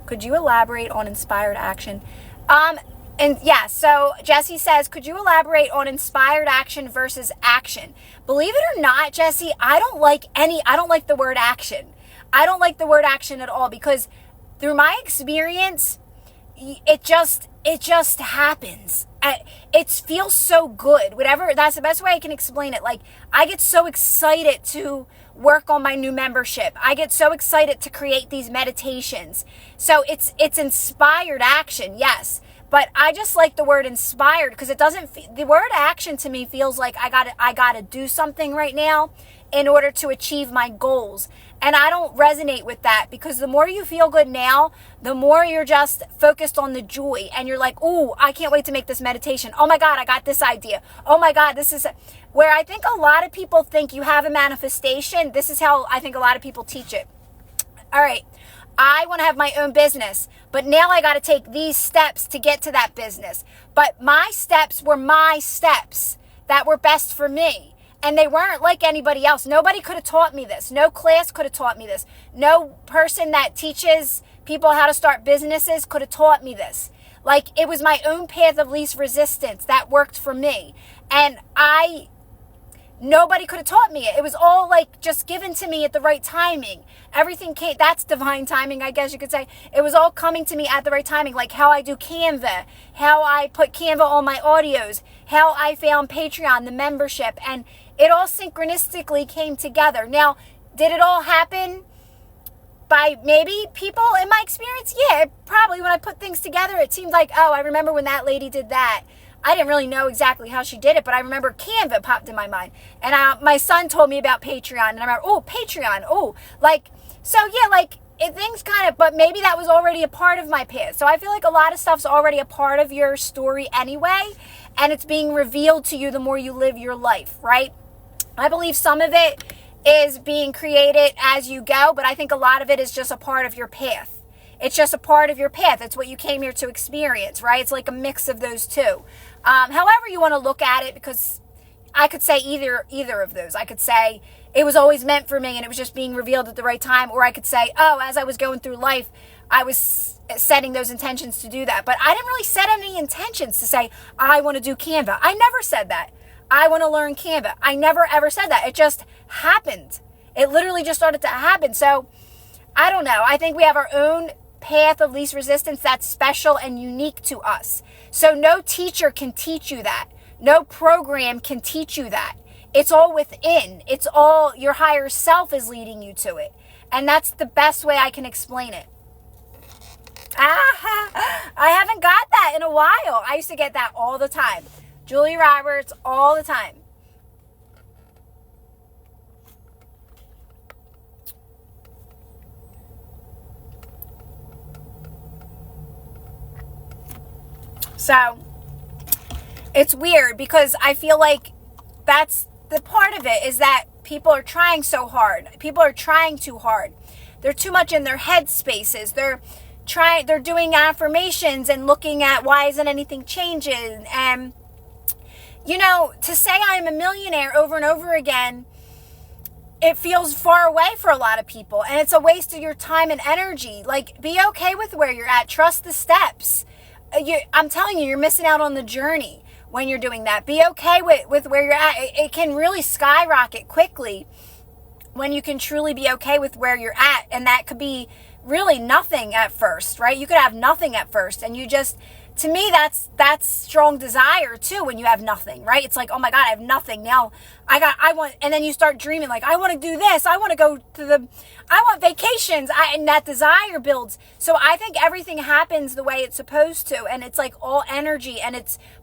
Could you elaborate on inspired action? And yeah, so Jesse says, could you elaborate on inspired action versus action? Believe it or not, Jesse, I don't like the word action. I don't like the word action at all, because through my experience, it just happens. It feels so good. Whatever, that's the best way I can explain it. Like, I get so excited to work on my new membership. I get so excited to create these meditations. So it's inspired action, yes. But I just like the word inspired, because it doesn't, the word action to me feels like I gotta do something right now in order to achieve my goals. And I don't resonate with that, because the more you feel good now, the more you're just focused on the joy. And you're like, ooh, I can't wait to make this meditation. Oh my God, I got this idea. Oh my God, this is where I think a lot of people think you have a manifestation. This is how I think a lot of people teach it. All right, I want to have my own business, but now I got to take these steps to get to that business. But my steps were my steps that were best for me. And they weren't like anybody else. Nobody could have taught me this. No class could have taught me this. No person that teaches people how to start businesses could have taught me this. Like, it was my own path of least resistance that worked for me. And nobody could have taught me it. It was all like just given to me at the right timing. Everything came, that's divine timing, I guess you could say. It was all coming to me at the right timing, like how I do Canva, how I put Canva on my audios, how I found Patreon, the membership, and it all synchronistically came together. Now, did it all happen by maybe people in my experience? Yeah, probably. When I put things together, it seemed like, oh, I remember when that lady did that. I didn't really know exactly how she did it, but I remember Canva popped in my mind. And my son told me about Patreon, and I remember, oh, Patreon, oh. Like, so yeah, like, things kind of, but maybe that was already a part of my path. So I feel like a lot of stuff's already a part of your story anyway, and it's being revealed to you the more you live your life, right? I believe some of it is being created as you go, but I think a lot of it is just a part of your path. It's just a part of your path. It's what you came here to experience, right? It's like a mix of those two. However you want to look at it, because I could say either of those. I could say it was always meant for me and it was just being revealed at the right time. Or I could say, oh, as I was going through life, I was setting those intentions to do that. But I didn't really set any intentions to say, I want to do Canva. I never said that. I want to learn Canva. I never ever said that. It just happened. It literally just started to happen. So I don't know. I think we have our own path of least resistance that's special and unique to us. So no teacher can teach you that. No program can teach you that. It's all within. It's all your higher self is leading you to it. And that's the best way I can explain it. I haven't got that in a while. I used to get that all the time. Julie Roberts, all the time. So, it's weird because I feel like that's the part of it, is that people are trying so hard. People are trying too hard. They're too much in their head spaces. They're doing affirmations and looking at why isn't anything changing. And, you know, to say I'm a millionaire over and over again, it feels far away for a lot of people. And it's a waste of your time and energy. Like, be okay with where you're at. Trust the steps. I'm telling you, you're missing out on the journey when you're doing that. Be okay with where you're at. It can really skyrocket quickly when you can truly be okay with where you're at. And that could be really nothing at first, right? You could have nothing at first, and you just, to me, that's strong desire too, when you have nothing, right? It's like, oh my God, I have nothing. Now I want, and then you start dreaming like, I want to do this. I want to go to I want vacations. And that desire builds. So I think everything happens the way it's supposed to. And it's like all energy,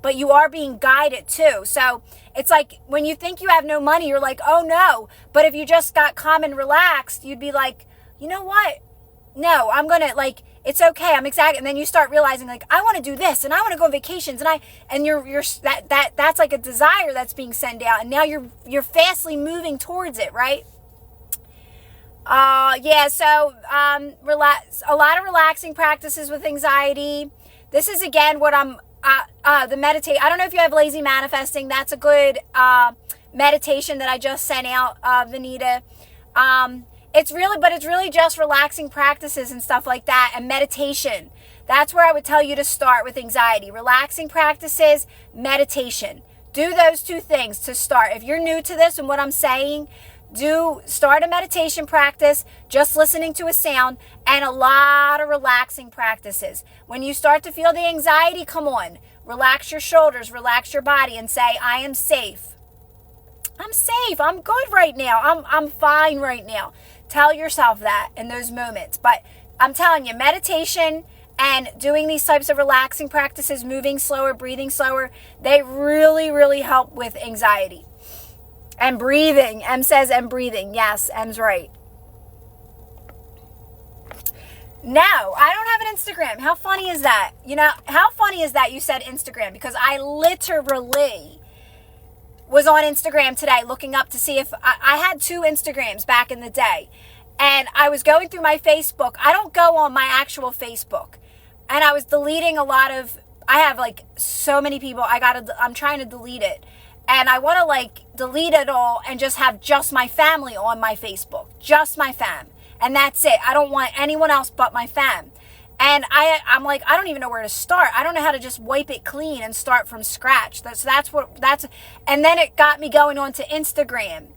but you are being guided too. So it's like when you think you have no money, you're like, oh no. But if you just got calm and relaxed, you'd be like, you know what? No, I'm going to, like, it's okay. And then you start realizing, like, I want to do this, and I want to go on vacations, and that's like a desire that's being sent out, and now you're fastly moving towards it, right? So relax. A lot of relaxing practices with anxiety. This is again what the meditate. I don't know if you have lazy manifesting. That's a good meditation that I just sent out, Vanita. It's really just relaxing practices and stuff like that, and meditation. That's where I would tell you to start with anxiety. Relaxing practices, meditation. Do those two things to start. If you're new to this and what I'm saying, start a meditation practice, just listening to a sound, and a lot of relaxing practices. When you start to feel the anxiety come on, relax your shoulders, relax your body, and say, I am safe. I'm safe. I'm good right now. I'm fine right now. Tell yourself that in those moments. But I'm telling you, meditation and doing these types of relaxing practices, moving slower, breathing slower, they really, really help with anxiety. And breathing. Em says, and breathing. Yes, Em's right. No, I don't have an Instagram. How funny is that? You know, how funny is that you said Instagram? Because I literally was on Instagram today looking up to see if I had 2 Instagrams back in the day, and I was going through my Facebook. I don't go on my actual Facebook, and I was deleting a lot of, I have like so many people. I'm trying to delete it, and I want to like delete it all and just have just my family on my Facebook, just my fam, and that's it. I don't want anyone else but my fam. And I'm like, I don't even know where to start. I don't know how to just wipe it clean and start from scratch. And then it got me going on to Instagram.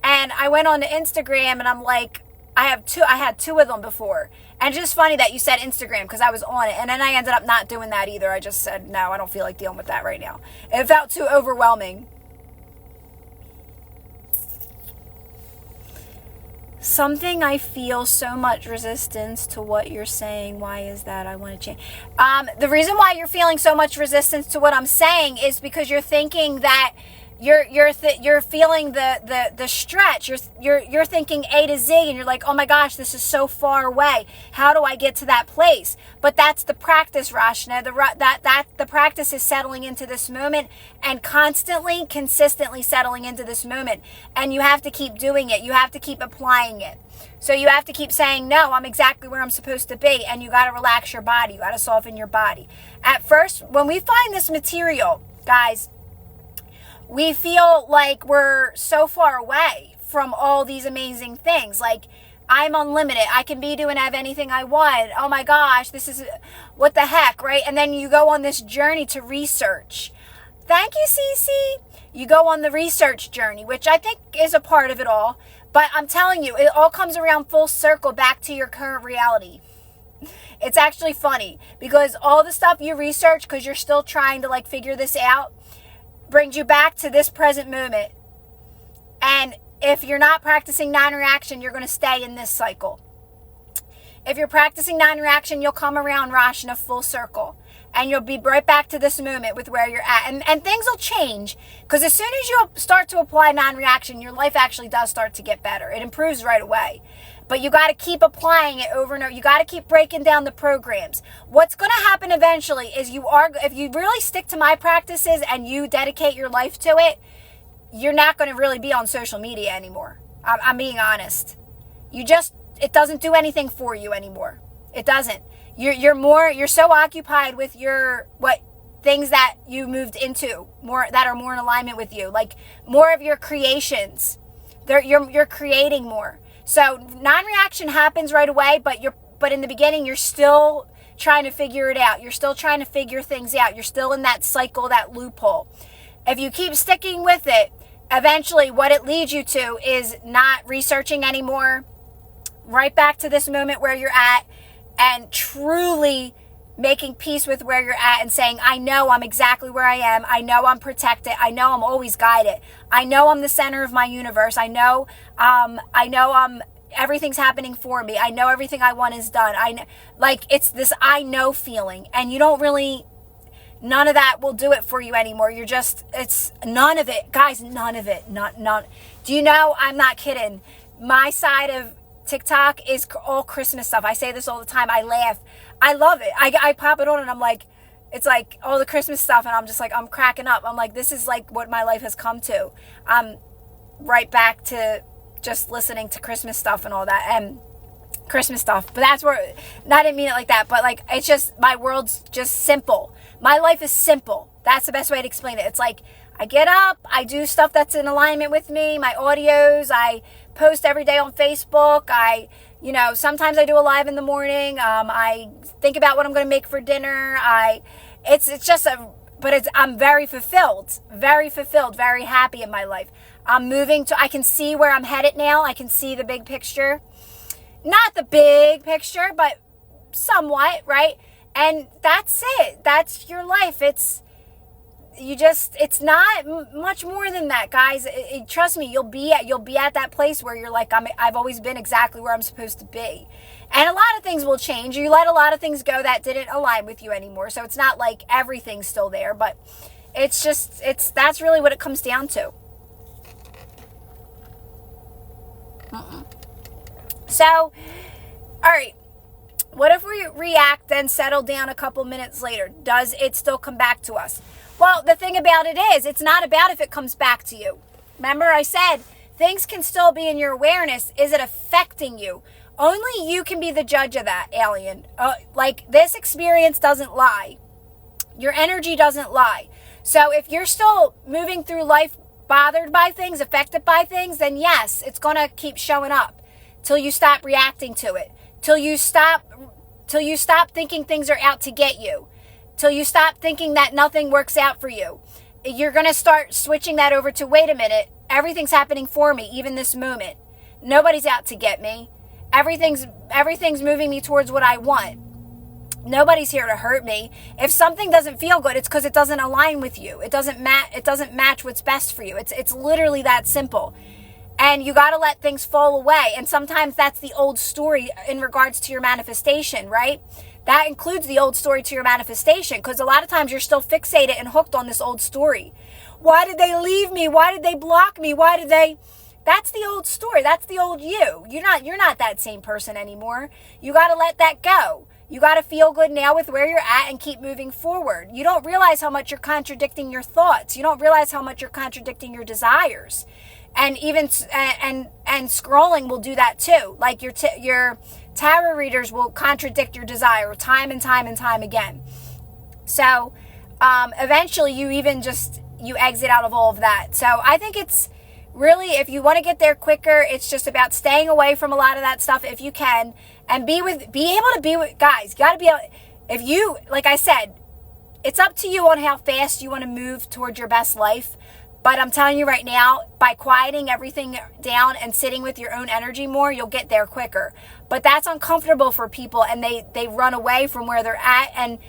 And I went on to Instagram, and I'm like, I had 2 of them before. And it's just funny that you said Instagram, because I was on it. And then I ended up not doing that either. I just said, no, I don't feel like dealing with that right now. It felt too overwhelming. Something I feel so much resistance to what you're saying. Why is that? I want to change. The reason why you're feeling so much resistance to what I'm saying is because you're thinking that you're feeling the stretch. You're thinking A to Z, and you're like, oh my gosh, this is so far away. How do I get to that place? But that's the practice, Rashna. The practice is settling into this moment and constantly, consistently settling into this moment. And you have to keep doing it. You have to keep applying it. So you have to keep saying, no, I'm exactly where I'm supposed to be. And you got to relax your body. You got to soften your body. At first, when we find this material, guys, we feel like we're so far away from all these amazing things. Like, I'm unlimited. I can be, do, and have anything I want. Oh my gosh, this is, what the heck, right? And then you go on this journey to research. Thank you, Cece. You go on the research journey, which I think is a part of it all. But I'm telling you, it all comes around full circle back to your current reality. It's actually funny, because all the stuff you research, because you're still trying to like figure this out, brings you back to this present moment. And if you're not practicing non-reaction, you're going to stay in this cycle. If you're practicing non-reaction, you'll come around Rashna full circle. And you'll be right back to this moment with where you're at. And things will change. Because as soon as you start to apply non-reaction, your life actually does start to get better. It improves right away. But you got to keep applying it over and over. You got to keep breaking down the programs. What's going to happen eventually is if you really stick to my practices and you dedicate your life to it, you're not going to really be on social media anymore. I'm being honest. It doesn't do anything for you anymore. It doesn't. You're so occupied with things that you moved into, more that are more in alignment with you, like more of your creations. You're creating more. So non-reaction happens right away, but in the beginning you're still trying to figure it out. You're still trying to figure things out. You're still in that cycle, that loophole. If you keep sticking with it, eventually what it leads you to is not researching anymore, right back to this moment where you're at, and truly making peace with where you're at and saying, I know I'm exactly where I am. I know I'm protected. I know I'm always guided. I know I'm the center of my universe. I know everything's happening for me. I know everything I want is done. It's this I know feeling, and you don't really, none of that will do it for you anymore. It's none of it, guys, none of it. None. Do you know, I'm not kidding. My side of TikTok is all Christmas stuff. I say this all the time. I laugh. I love it. I pop it on and I'm like, it's like all the Christmas stuff, and I'm just like, I'm cracking up. I'm like, this is like what my life has come to. I'm right back to just listening to Christmas stuff and all that, and Christmas stuff. But that's where, I didn't mean it like that, but like, it's just, my world's just simple. My life is simple. That's the best way to explain it. It's like, I get up, I do stuff that's in alignment with me, my audios, I post every day on Facebook, sometimes I do a live in the morning, I think about what I'm going to make for dinner, I'm very fulfilled, very happy in my life. I can see where I'm headed now, I can see the big picture, not the big picture, but somewhat, right? And that's it, that's your life. It's not much more than that, guys. Trust me, you'll be at that place where you're like, I've always been exactly where I'm supposed to be. And a lot of things will change. You let a lot of things go that didn't align with you anymore. So it's not like everything's still there, but that's really what it comes down to. So, all right. What if we react and settle down a couple minutes later? Does it still come back to us? Well, the thing about it is, it's not about if it comes back to you. Remember I said, things can still be in your awareness. Is it affecting you? Only you can be the judge of that, alien. This experience doesn't lie. Your energy doesn't lie. So if you're still moving through life bothered by things, affected by things, then yes, it's going to keep showing up till you stop reacting to it. Till you stop thinking things are out to get you. Till you stop thinking that nothing works out for you. You're going to start switching that over to, wait a minute, everything's happening for me, even this moment. Nobody's out to get me. Everything's moving me towards what I want. Nobody's here to hurt me. If something doesn't feel good, it's because it doesn't align with you. It doesn't match what's best for you. It's literally that simple. And you got to let things fall away. And sometimes that's the old story in regards to your manifestation, right? That includes the old story to your manifestation, because a lot of times you're still fixated and hooked on this old story. Why did they leave me? Why did they block me? That's the old story. That's the old you. You're not that same person anymore. You got to let that go. You got to feel good now with where you're at and keep moving forward. You don't realize how much you're contradicting your thoughts. You don't realize how much you're contradicting your desires. And even and scrolling will do that too. Like your tarot readers will contradict your desire time and time and time again. So eventually you exit out of all of that. So I think it's really, if you want to get there quicker, it's just about staying away from a lot of that stuff if you can, and be able to be with guys. You got to be able, if you, like I said, it's up to you on how fast you want to move towards your best life. But I'm telling you right now, by quieting everything down and sitting with your own energy more, you'll get there quicker. But that's uncomfortable for people, and they run away from where they're at, and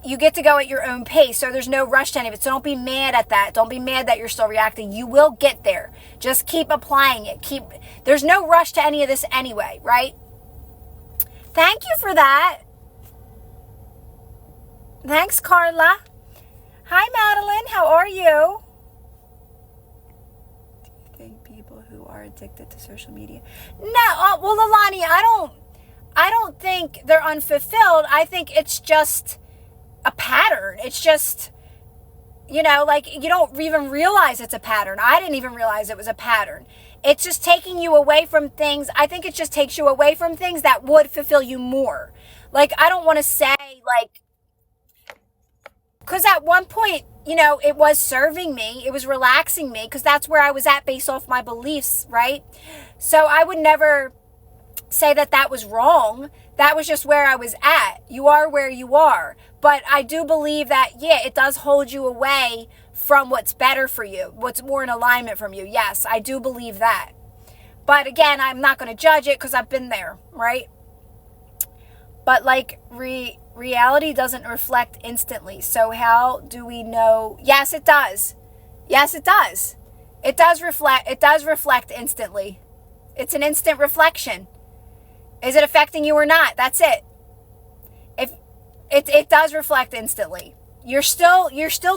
you get to go at your own pace. So there's no rush to any of it. So don't be mad at that. Don't be mad that you're still reacting. You will get there. Just keep applying it. There's no rush to any of this anyway, right? Thank you for that. Thanks, Carla. Hi, Madeline. How are you? People who are addicted to social media. No, well, Alani, I don't think they're unfulfilled. I think it's just a pattern. It's just, like you don't even realize it's a pattern. I didn't even realize it was a pattern. It's just taking you away from things. I think it just takes you away from things that would fulfill you more. Like, I don't want to say, like, because at one point, it was serving me. It was relaxing me because that's where I was at based off my beliefs, right? So I would never say that was wrong. That was just where I was at. You are where you are. But I do believe that, it does hold you away from what's better for you, what's more in alignment from you. Yes, I do believe that. But again, I'm not going to judge it because I've been there, right? But like reality doesn't reflect instantly. So how do we know? Yes, it does. Yes, it does. It does reflect instantly. It's an instant reflection. Is it affecting you or not? That's it. If it does reflect instantly. You're still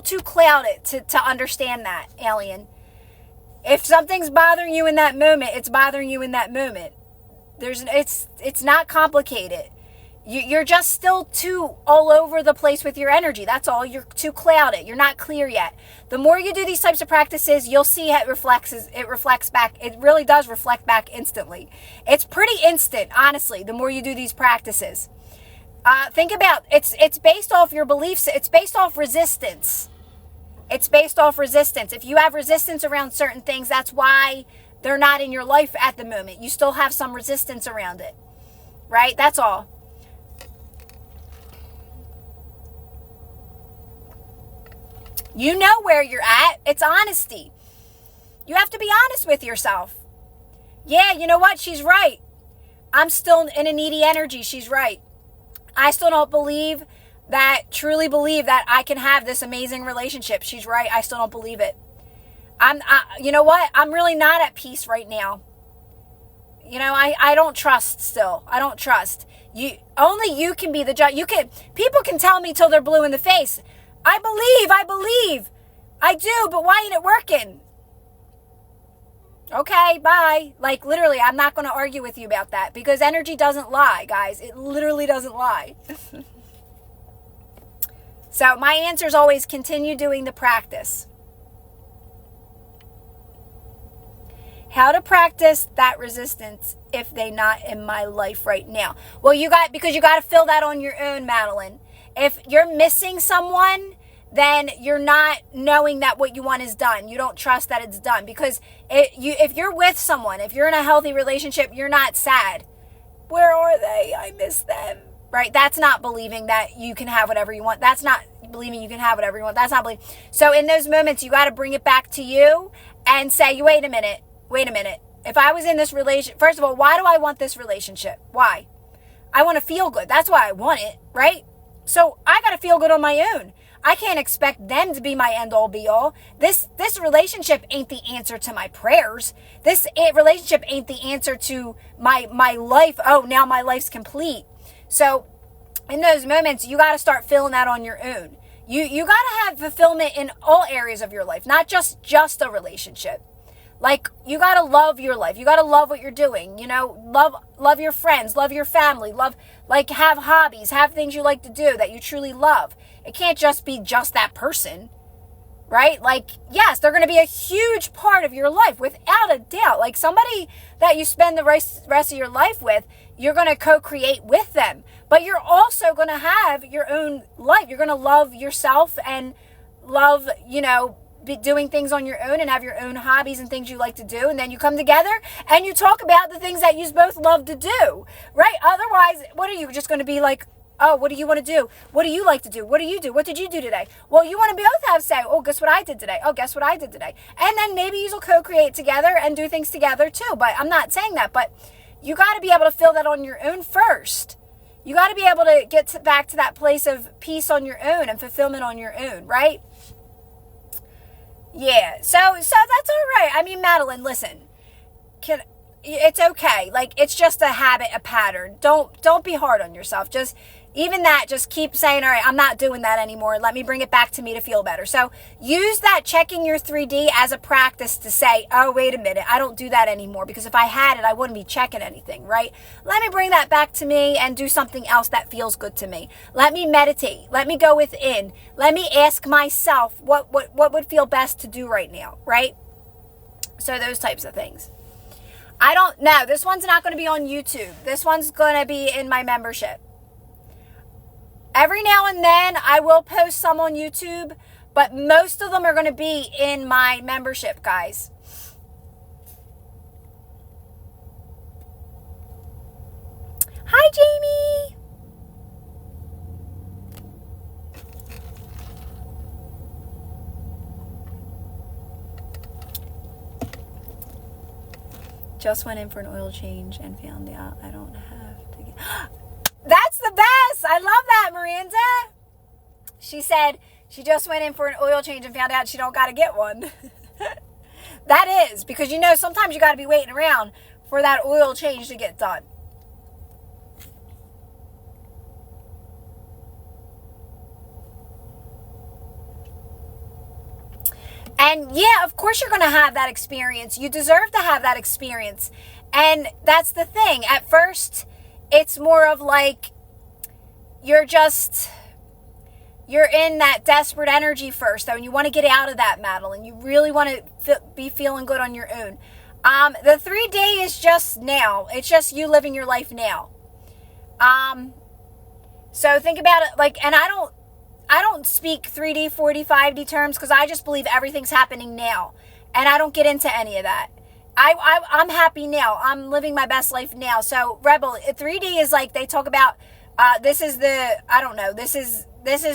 too clouded to understand that, alien. If something's bothering you in that moment, it's bothering you in that moment. It's not complicated. You're just still too all over the place with your energy. That's all. You're too clouded. You're not clear yet. The more you do these types of practices, you'll see it reflects back. It really does reflect back instantly. It's pretty instant, honestly, the more you do these practices. Think about it's based off your beliefs. It's based off resistance. It's based off resistance. If you have resistance around certain things, that's why they're not in your life at the moment. You still have some resistance around it, right? That's all. You know where you're at. It's honesty. You have to be honest with yourself. Yeah, you know what? She's right. I'm still in a needy energy. She's right. I still don't truly believe that I can have this amazing relationship. She's right. I still don't believe it. You know what? I'm really not at peace right now. I don't trust still. I don't trust. Only you can be the judge. People can tell me till they're blue in the face. I believe. I do, but why ain't it working? Okay, bye. Like, literally, I'm not going to argue with you about that because energy doesn't lie, guys. It literally doesn't lie. So my answer is always continue doing the practice. How to practice that resistance if they not in my life right now? Well, because you got to feel that on your own, Madeline. If you're missing someone, then you're not knowing that what you want is done. You don't trust that it's done. Because if you're with someone, if you're in a healthy relationship, you're not sad. Where are they? I miss them. Right? That's not believing that you can have whatever you want. That's not believing you can have whatever you want. That's not believing. So in those moments, you got to bring it back to you and say, wait a minute. If I was in this relationship, first of all, why do I want this relationship? Why? I want to feel good. That's why I want it, right? So I got to feel good on my own. I can't expect them to be my end all be all. This relationship ain't the answer to my prayers. This relationship ain't the answer to my life. Oh, now my life's complete. So in those moments, you got to start feeling that on your own. You got to have fulfillment in all areas of your life, not just a relationship. Like, you got to love your life. You got to love what you're doing. Love your friends, love your family, have hobbies, have things you like to do that you truly love. It can't just be just that person, right? Like, yes, they're going to be a huge part of your life without a doubt. Like, somebody that you spend the rest of your life with, you're going to co-create with them. But you're also going to have your own life. You're going to love yourself and love, be doing things on your own and have your own hobbies and things you like to do. And then you come together and you talk about the things that you both love to do, right? Otherwise, what are you just going to be like, oh, what do you want to do? What do you like to do? What do you do? What did you do today? Well, you want to both have say, oh, guess what I did today? Oh, guess what I did today? And then maybe you'll co-create together and do things together too. But I'm not saying that, but you got to be able to feel that on your own first. You got to be able to get back to that place of peace on your own and fulfillment on your own, right? Yeah, so that's all right. I mean, Madeline, listen, it's okay. Like, it's just a habit, a pattern. Don't be hard on yourself. Just even that, just keep saying, all right, I'm not doing that anymore. Let me bring it back to me to feel better. So use that checking your 3D as a practice to say, oh, wait a minute, I don't do that anymore, because if I had it, I wouldn't be checking anything, right? Let me bring that back to me and do something else that feels good to me. Let me meditate. Let me go within. Let me ask myself what would feel best to do right now, right? So those types of things. I don't know. This one's not going to be on YouTube. This one's going to be in my membership. Every now and then I will post some on YouTube, but most of them are going to be in my membership, guys. Hi, Jamie. Just went in for an oil change and found out I don't have to get... That's the best. I love that, Miranda. She said she just went in for an oil change and found out she don't got to get one. That is, because you know, sometimes you got to be waiting around for that oil change to get done. And yeah, of course you're going to have that experience. You deserve to have that experience. And that's the thing. At first, it's more of like you're in that desperate energy first, though, and you want to get out of that, Madeline. You really want to be feeling good on your own. The 3D is just now. It's just you living your life now. So think about it like, and I don't speak 3D, 4D, 5D terms, because I just believe everything's happening now, and I don't get into any of that. I'm happy now. I'm living my best life now. So Rebel, 3D is like, they talk about, this is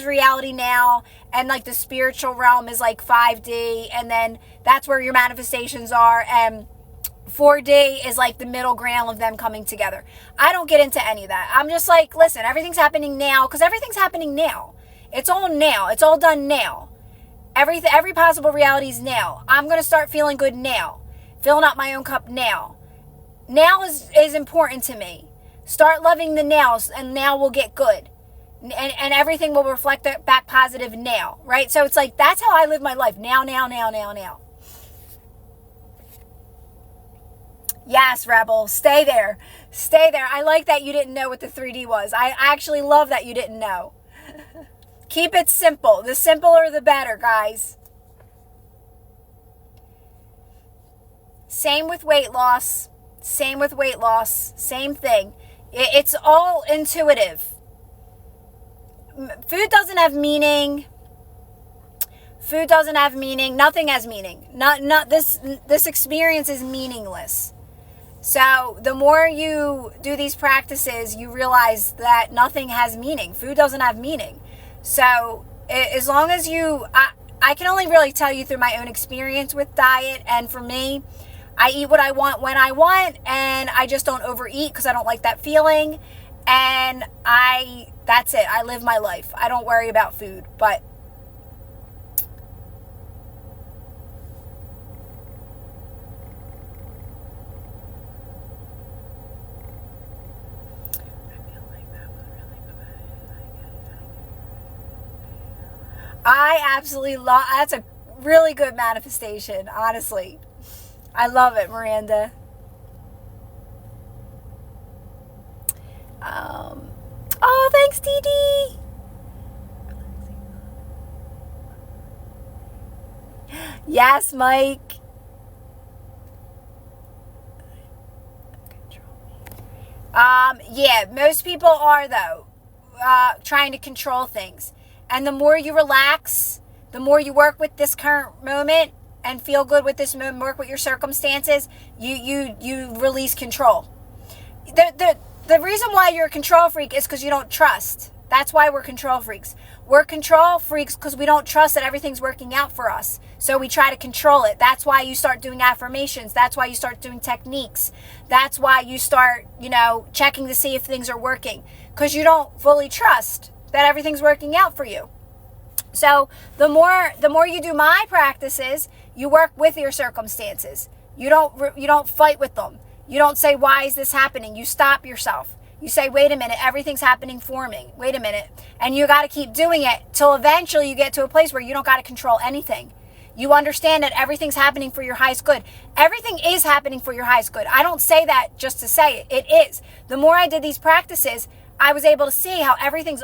reality now. And like the spiritual realm is like 5D. And then that's where your manifestations are. And 4D is like the middle ground of them coming together. I don't get into any of that. I'm just like, listen, everything's happening now, because everything's happening now. It's all now. It's all done now. Every possible reality is now. I'm going to start feeling good now. Filling up my own cup now. Now is important to me. Start loving the nows, and now will get good. And everything will reflect back positive now, right? So it's like, that's how I live my life. Now. Yes, Rebel. Stay there. Stay there. I like that you didn't know what the 3D was. I actually love that you didn't know. Keep it simple. The simpler, the better, guys. Same with weight loss. Same thing. It's all intuitive. Food doesn't have meaning. Nothing has meaning. Not this experience is meaningless. So the more you do these practices, you realize that nothing has meaning. Food doesn't have meaning. So as long as I can only really tell you through my own experience with diet, and for me, I eat what I want when I want, and I just don't overeat because I don't like that feeling. And that's it. I live my life. I don't worry about food, but I absolutely love, that's a really good manifestation, honestly. I love it, Miranda. Oh, thanks, Dee Dee. Yes, Mike. Yeah, most people are, though, trying to control things. And the more you relax, the more you work with this current moment and feel good with this moment, work with your circumstances, you release control. The reason why you're a control freak is because you don't trust. That's why we're control freaks. We're control freaks because we don't trust that everything's working out for us. So we try to control it. That's why you start doing affirmations. That's why you start doing techniques. That's why you start, checking to see if things are working. Because you don't fully trust that everything's working out for you. So the more you do my practices, you work with your circumstances. You don't fight with them. You don't say, why is this happening? You stop yourself. You say, wait a minute, everything's happening for me. Wait a minute. And you got to keep doing it till eventually you get to a place where you don't got to control anything. You understand that everything's happening for your highest good. Everything is happening for your highest good. I don't say that just to say it. It is. The more I did these practices, I was able to see how everything's...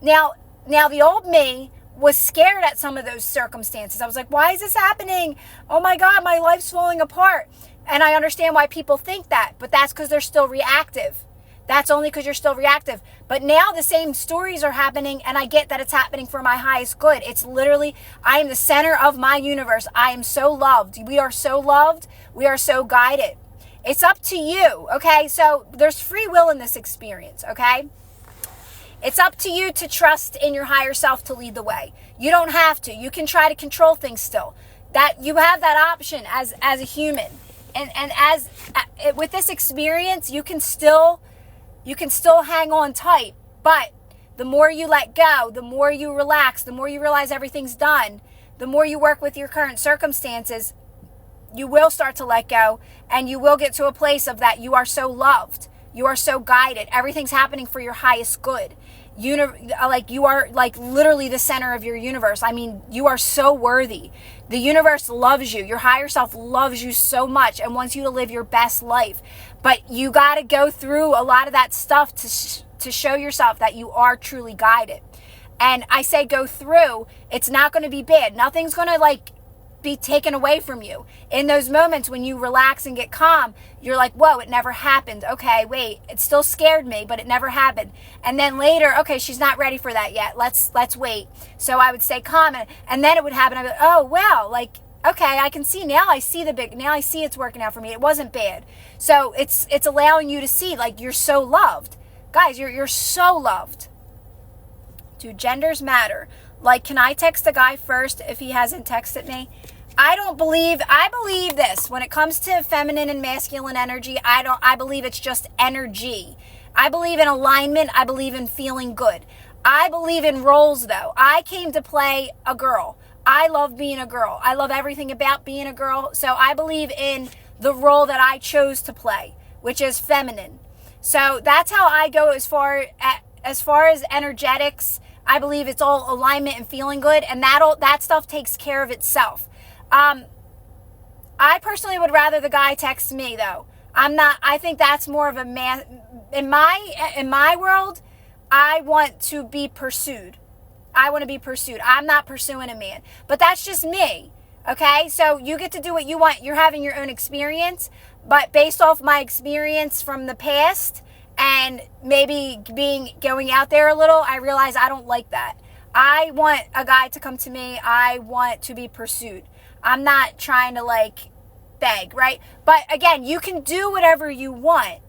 Now the old me was scared at some of those circumstances. I was like, why is this happening? Oh my God, my life's falling apart. And I understand why people think that, but that's because they're still reactive. That's only because you're still reactive. But now the same stories are happening, and I get that it's happening for my highest good. It's literally, I am the center of my universe. I am so loved. We are so loved. We are so guided. It's up to you, okay? So there's free will in this experience, okay? It's up to you to trust in your higher self to lead the way. You don't have to. You can try to control things still. That you have that option as a human. And as with this experience, you can still hang on tight, but the more you let go, the more you relax, the more you realize everything's done, the more you work with your current circumstances, you will start to let go, and you will get to a place of that you are so loved, you are so guided, everything's happening for your highest good. You are like literally the center of your universe. I mean, you are so worthy. The universe loves you. Your higher self loves you so much and wants you to live your best life. But you got to go through a lot of that stuff to show yourself that you are truly guided. And I say go through. It's not going to be bad. Nothing's going to be taken away from you. In those moments when you relax and get calm, you're like, whoa, it never happened. Okay, wait, it still scared me, but it never happened. And then later, okay, she's not ready for that yet. Let's wait. So I would stay calm, and then it would happen. I'd be like, oh, wow, okay, I can see now. I see now I see it's working out for me. It wasn't bad. So it's allowing you to see, you're so loved. Guys, you're so loved. Do genders matter? Can I text the guy first if he hasn't texted me? I believe this. When it comes to feminine and masculine energy, I believe it's just energy. I believe in alignment. I believe in feeling good. I believe in roles, though. I came to play a girl. I love being a girl. I love everything about being a girl. So I believe in the role that I chose to play, which is feminine. So that's how I go as far as energetics. I believe it's all alignment and feeling good, and that stuff takes care of itself. I personally would rather the guy text me, though. I think that's more of a man. In my world, I want to be pursued. I want to be pursued. I'm not pursuing a man, but that's just me. Okay, so you get to do what you want. You're having your own experience, but based off my experience from the past and maybe going out there a little, I realize I don't like that. I want a guy to come to me. I want to be pursued. I'm not trying to beg, right? But again, you can do whatever you want.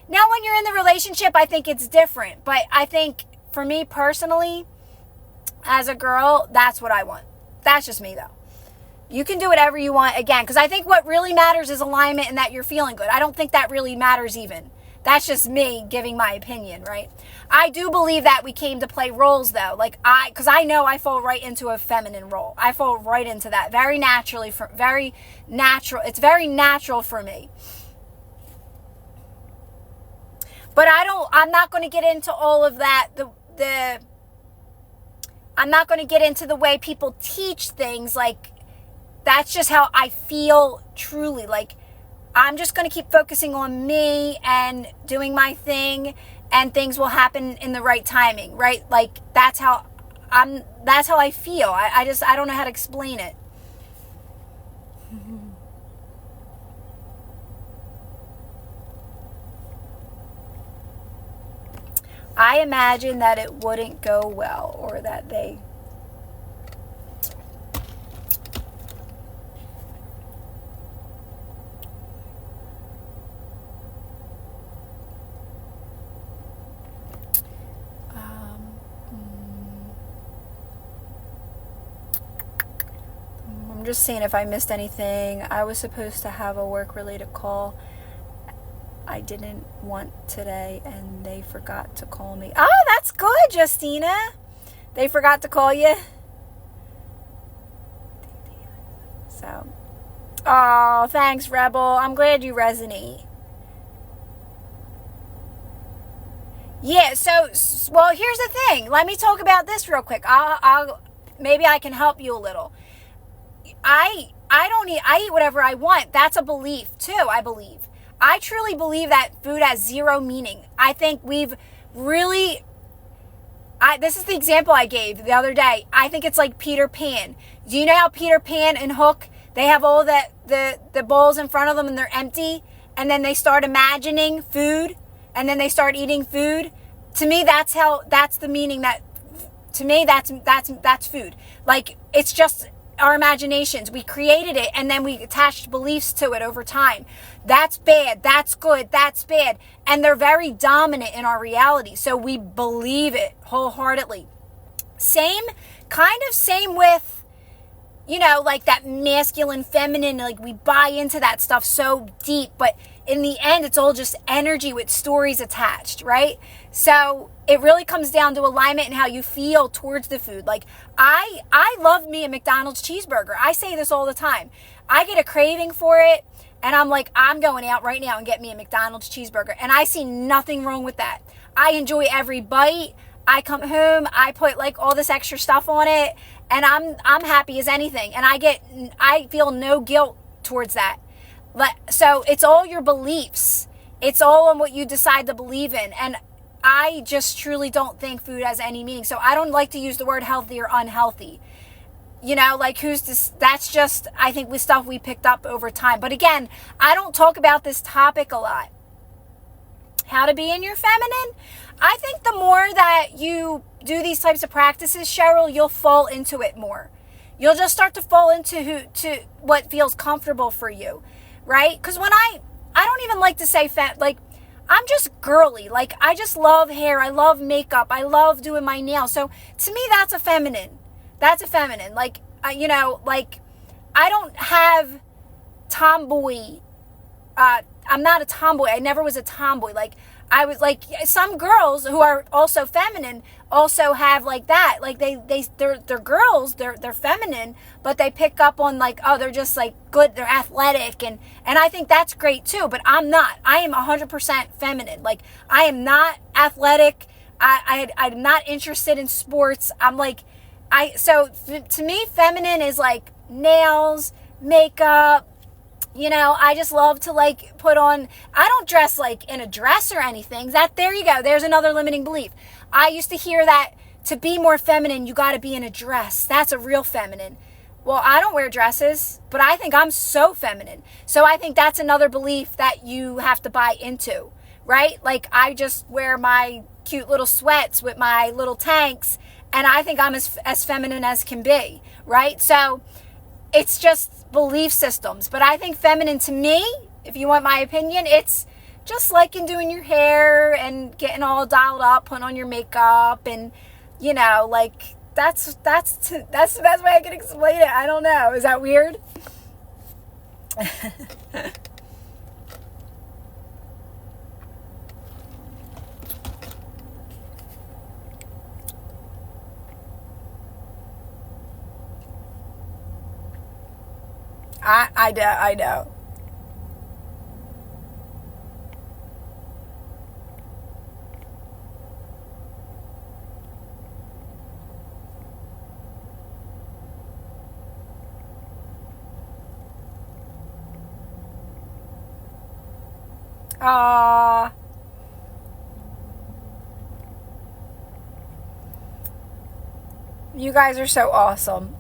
Now, when you're in the relationship, I think it's different. But I think for me personally, as a girl, that's what I want. That's just me, though. You can do whatever you want, again, because I think what really matters is alignment and that you're feeling good. I don't think that really matters even. That's just me giving my opinion, right? I do believe that we came to play roles, though. Because I know I fall right into a feminine role. I fall right into that very naturally, very natural. It's very natural for me. But I'm not going to get into all of that. I'm not going to get into the way people teach things. That's just how I feel truly. I'm just going to keep focusing on me and doing my thing, and things will happen in the right timing, right? That's how I feel. I don't know how to explain it. I imagine that it wouldn't go well, or that they... I'm just seeing if I missed anything. I was supposed to have a work-related call I didn't want today, and they forgot to call me. Oh, that's good, Justina. They forgot to call you. So, oh, thanks, Rebel. I'm glad you resonate. Yeah, so, well, here's the thing. Let me talk about this real quick. I'll maybe I can help you a little. I don't eat, I eat whatever I want. That's a belief too, I believe. I truly believe that food has zero meaning. I think we've really, this is the example I gave the other day. I think it's like Peter Pan. Do you know how Peter Pan and Hook, they have all the bowls in front of them and they're empty, and then they start imagining food, and then they start eating food? To me, that's the meaning. That, to me, that's food. Like, it's just our imaginations. We created it and then we attached beliefs to it over time. That's bad, that's good, that's bad. And they're very dominant in our reality. So we believe it wholeheartedly. Same with, like that masculine, feminine, like we buy into that stuff so deep, but in the end, it's all just energy with stories attached, right? So it really comes down to alignment and how you feel towards the food. Like, I love me a McDonald's cheeseburger. I say this all the time. I get a craving for it, and I'm like, I'm going out right now and get me a McDonald's cheeseburger. And I see nothing wrong with that. I enjoy every bite. I come home, I put like all this extra stuff on it, and I'm happy as anything. And I feel no guilt towards that. So it's all your beliefs. It's all on what you decide to believe in. And I just truly don't think food has any meaning. So I don't like to use the word healthy or unhealthy. Like that's just, I think, with stuff we picked up over time. But again, I don't talk about this topic a lot. How to be in your feminine. I think the more that you do these types of practices, Cheryl, you'll fall into it more. You'll just start to fall into what feels comfortable for you. Right? Because when I don't even like to say like, I'm just girly. Like, I just love hair. I love makeup. I love doing my nails. So to me, that's a feminine. That's a feminine. Like, like, I don't have tomboy. I'm not a tomboy. I never was a tomboy. Like, I was like, some girls who are also feminine also have like that. Like they're girls, they're feminine, but they pick up on like, oh, they're just like good, they're athletic, and I think that's great too, but I'm not. I am 100% feminine. Like, I am not athletic. I'm not interested in sports. I'm like, to me, feminine is like nails, makeup. I just love to like put on, I don't dress like in a dress or anything. There you go. There's another limiting belief. I used to hear that to be more feminine, you got to be in a dress. That's a real feminine. Well, I don't wear dresses, but I think I'm so feminine. So I think that's another belief that you have to buy into, right? Like, I just wear my cute little sweats with my little tanks, and I think I'm as feminine as can be, right? So it's just belief systems. But I think feminine, to me, if you want my opinion, it's just like in doing your hair and getting all dialed up, putting on your makeup, and like that's the best way I can explain it. I don't know. Is that weird? I know. Aww. You guys are so awesome.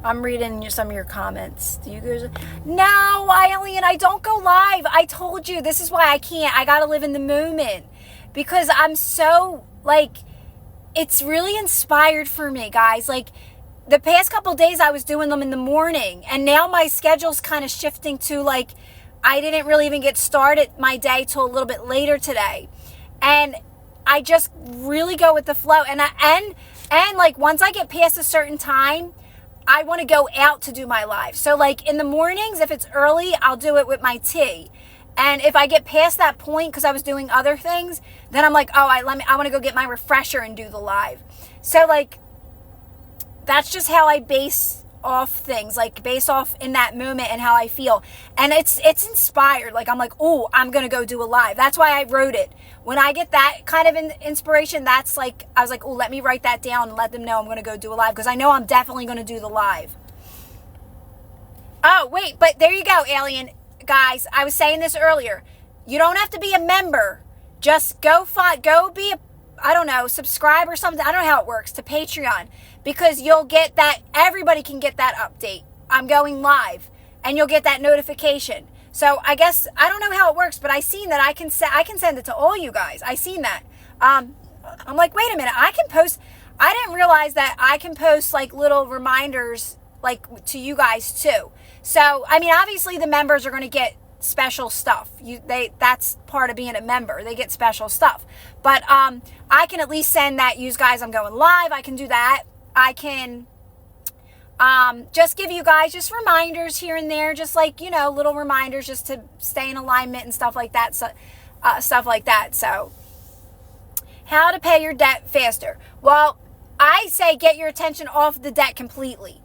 I'm reading some of your comments. Do you guys? No, Eileen, I don't go live. I told you, this is why I can't. I gotta live in the moment. Because I'm so, like, it's really inspired for me, guys. Like, the past couple days I was doing them in the morning. And now my schedule's kind of shifting to, like, I didn't really even get started my day till a little bit later today. And I just really go with the flow. And like, once I get past a certain time, I want to go out to do my live. So like in the mornings, if it's early, I'll do it with my tea. And if I get past that point, because I was doing other things, then I'm like, oh, I want to go get my refresher and do the live. So like, that's just how I base off things, like based off in that moment and how I feel. And it's inspired. Like I'm like, oh, I'm going to go do a live. That's why I wrote it. When I get that kind of inspiration, that's like, I was like, oh, let me write that down and let them know I'm going to go do a live, because I know I'm definitely going to do the live. Oh, wait, but there you go, Alien. Guys, I was saying this earlier. You don't have to be a member. Just go be a, I don't know, subscribe or something. I don't know how it works, to Patreon, because you'll get that. Everybody can get that update. I'm going live, and you'll get that notification. So I guess, I don't know how it works, but I seen that I can send it to all you guys. I seen that. I'm like, wait a minute, I can post. I didn't realize that I can post like little reminders like to you guys too. So, I mean, obviously the members are going to get special stuff. That's part of being a member. They get special stuff. But I can at least send that, you guys, I'm going live. I can do that. I can just give you guys just reminders here and there, just like, you know, little reminders just to stay in alignment and stuff like that. So, stuff like that. So, how to pay your debt faster. Well, I say get your attention off the debt completely.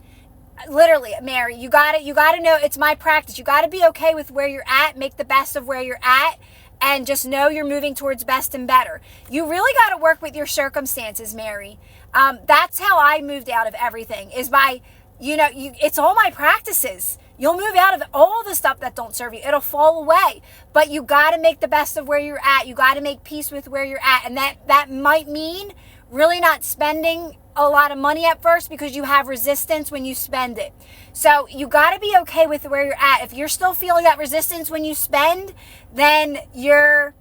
Literally, Mary, you got to know, it's my practice. You got to be okay with where you're at, make the best of where you're at, and just know you're moving towards best and better. You really got to work with your circumstances, Mary. That's how I moved out of everything, is by, you know, it's all my practices. You'll move out of all the stuff that don't serve you. It'll fall away. But you got to make the best of where you're at. You got to make peace with where you're at. And that might mean really not spending a lot of money at first, because you have resistance when you spend it. So you got to be okay with where you're at. If you're still feeling that resistance when you spend, then you're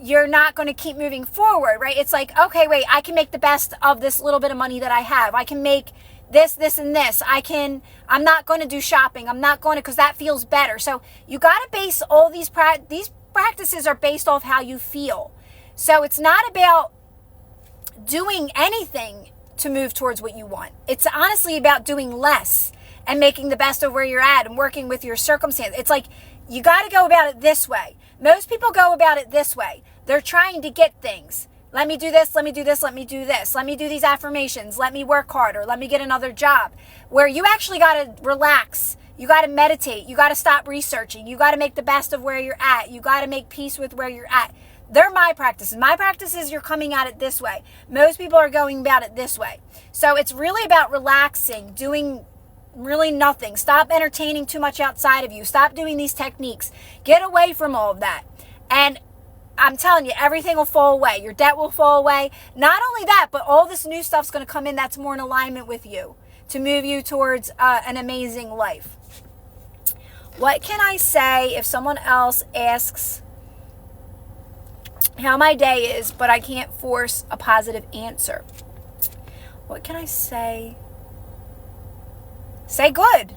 not going to keep moving forward, right? It's like, okay, wait, I can make the best of this little bit of money that I have. I can make this, and this. I'm not going to do shopping. I'm not going to, because that feels better. So you got to base all these practices are based off how you feel. So it's not about doing anything to move towards what you want. It's honestly about doing less and making the best of where you're at and working with your circumstance. It's like, you got to go about it this way. Most people go about it this way. They're trying to get things. Let me do this, let me do this, let me do this. Let me do these affirmations. Let me work harder. Let me get another job. Where you actually got to relax. You got to meditate. You got to stop researching. You got to make the best of where you're at. You got to make peace with where you're at. They're my practices. My practice is you're coming at it this way. Most people are going about it this way. So it's really about relaxing, doing really nothing. Stop entertaining too much outside of you. Stop doing these techniques. Get away from all of that. And I'm telling you, everything will fall away. Your debt will fall away. Not only that, but all this new stuff's going to come in that's more in alignment with you to move you towards an amazing life. What can I say if someone else asks how my day is, but I can't force a positive answer? What can I say? Say good.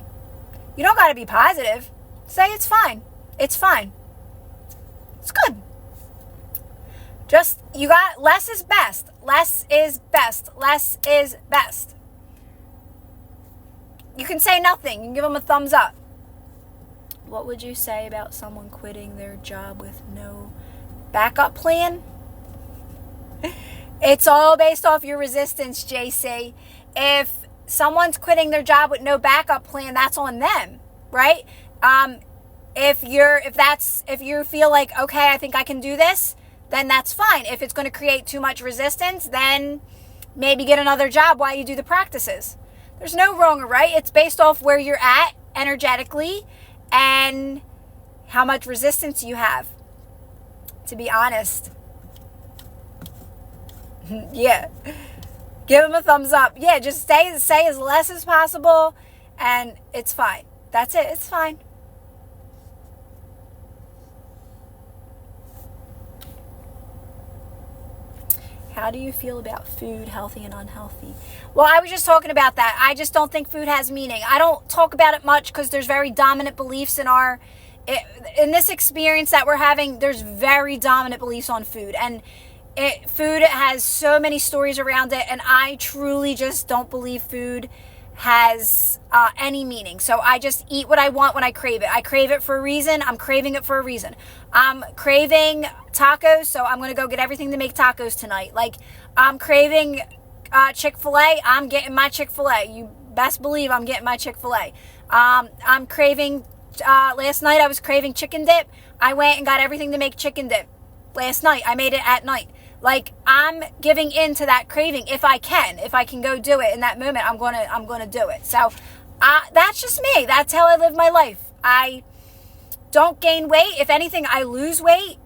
You don't got to be positive. Say it's fine. It's fine. It's good. Just, you got, less is best. Less is best. Less is best. You can say nothing. You can give them a thumbs up. What would you say about someone quitting their job with no backup plan? It's all based off your resistance, JC. If someone's quitting their job with no backup plan, that's on them, right? If you feel like, okay, I think I can do this, then that's fine. If it's going to create too much resistance, then maybe get another job while you do the practices. There's no wrong or right. It's based off where you're at energetically and how much resistance you have, to be honest. Yeah. Give them a thumbs up. Yeah, just say as less as possible, and it's fine. That's it. It's fine. How do you feel about food, healthy and unhealthy? Well, I was just talking about that. I just don't think food has meaning. I don't talk about it much because there's very dominant beliefs in this experience that we're having. There's very dominant beliefs on food, and food has so many stories around it, and I truly just don't believe food has any meaning. So I just eat what I want when I crave it. I crave it for a reason. I'm craving it for a reason. I'm craving tacos, so I'm going to go get everything to make tacos tonight. Like, I'm craving Chick-fil-A. I'm getting my Chick-fil-A. You best believe I'm getting my Chick-fil-A. I'm craving, last night I was craving chicken dip. I went and got everything to make chicken dip. Last night, I made it at night. Like, I'm giving in to that craving if I can go do it in that moment. I'm gonna do it. So that's just me. That's how I live my life. I don't gain weight. If anything, I lose weight.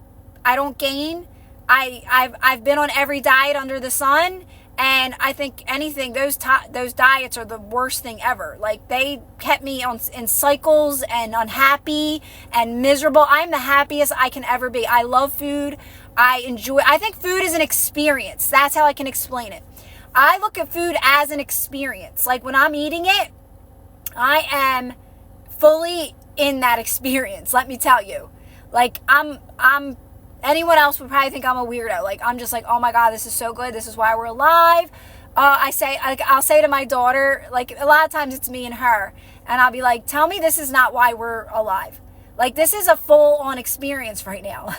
I don't gain. I've been on every diet under the sun, and I think anything, those diets are the worst thing ever. Like, they kept me in cycles and unhappy and miserable. I'm the happiest I can ever be. I love food. I think food is an experience. That's how I can explain it. I look at food as an experience. Like, when I'm eating it, I am fully in that experience, let me tell you. Like, anyone else would probably think I'm a weirdo. Like, I'm just like, oh my God, this is so good. This is why we're alive. I'll say to my daughter, like, a lot of times it's me and her, and I'll be like, tell me this is not why we're alive. Like, this is a full-on experience right now.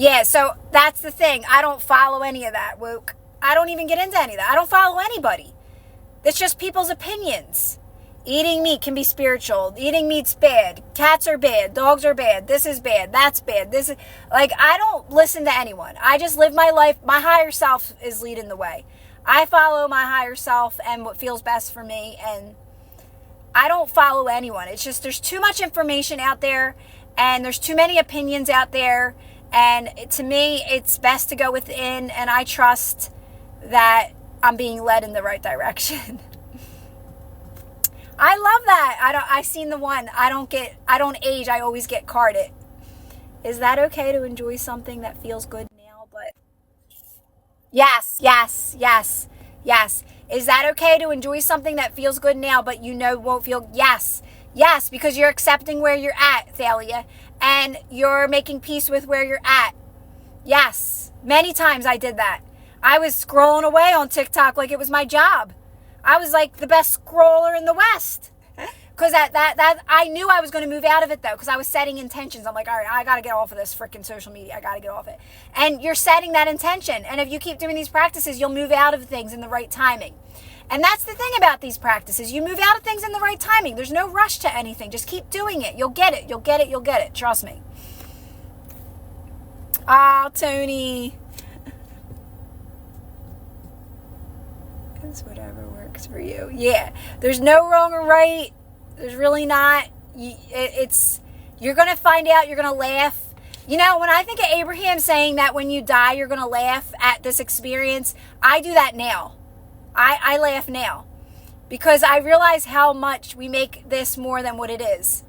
Yeah, so that's the thing. I don't follow any of that, woke. I don't even get into any of that. I don't follow anybody. It's just people's opinions. Eating meat can be spiritual. Eating meat's bad. Cats are bad. Dogs are bad. This is bad. That's bad. This is... Like, I don't listen to anyone. I just live my life. My higher self is leading the way. I follow my higher self and what feels best for me, and I don't follow anyone. It's just there's too much information out there, and there's too many opinions out there. And to me, it's best to go within, and I trust that I'm being led in the right direction. I love that. I seen the one. I don't age. I always get carded. Is that okay to enjoy something that feels good now? But yes. Is that okay to enjoy something that feels good now, but won't feel? Yes, because you're accepting where you're at, Thalia. And you're making peace with where you're at. Yes. Many times I did that. I was scrolling away on TikTok like it was my job. I was like the best scroller in the West. Because that I knew I was going to move out of it, though, because I was setting intentions. I'm like, all right, I got to get off of this freaking social media. I got to get off it. And you're setting that intention. And if you keep doing these practices, you'll move out of things in the right timing. And that's the thing about these practices. You move out of things in the right timing. There's no rush to anything. Just keep doing it. You'll get it. You'll get it. You'll get it. Trust me. Ah, Tony. It's whatever works for you. Yeah. There's no wrong or right. There's really not. You're going to find out. You're going to laugh. You know, when I think of Abraham saying that when you die, you're going to laugh at this experience, I do that now. I laugh now because I realize how much we make this more than what it is.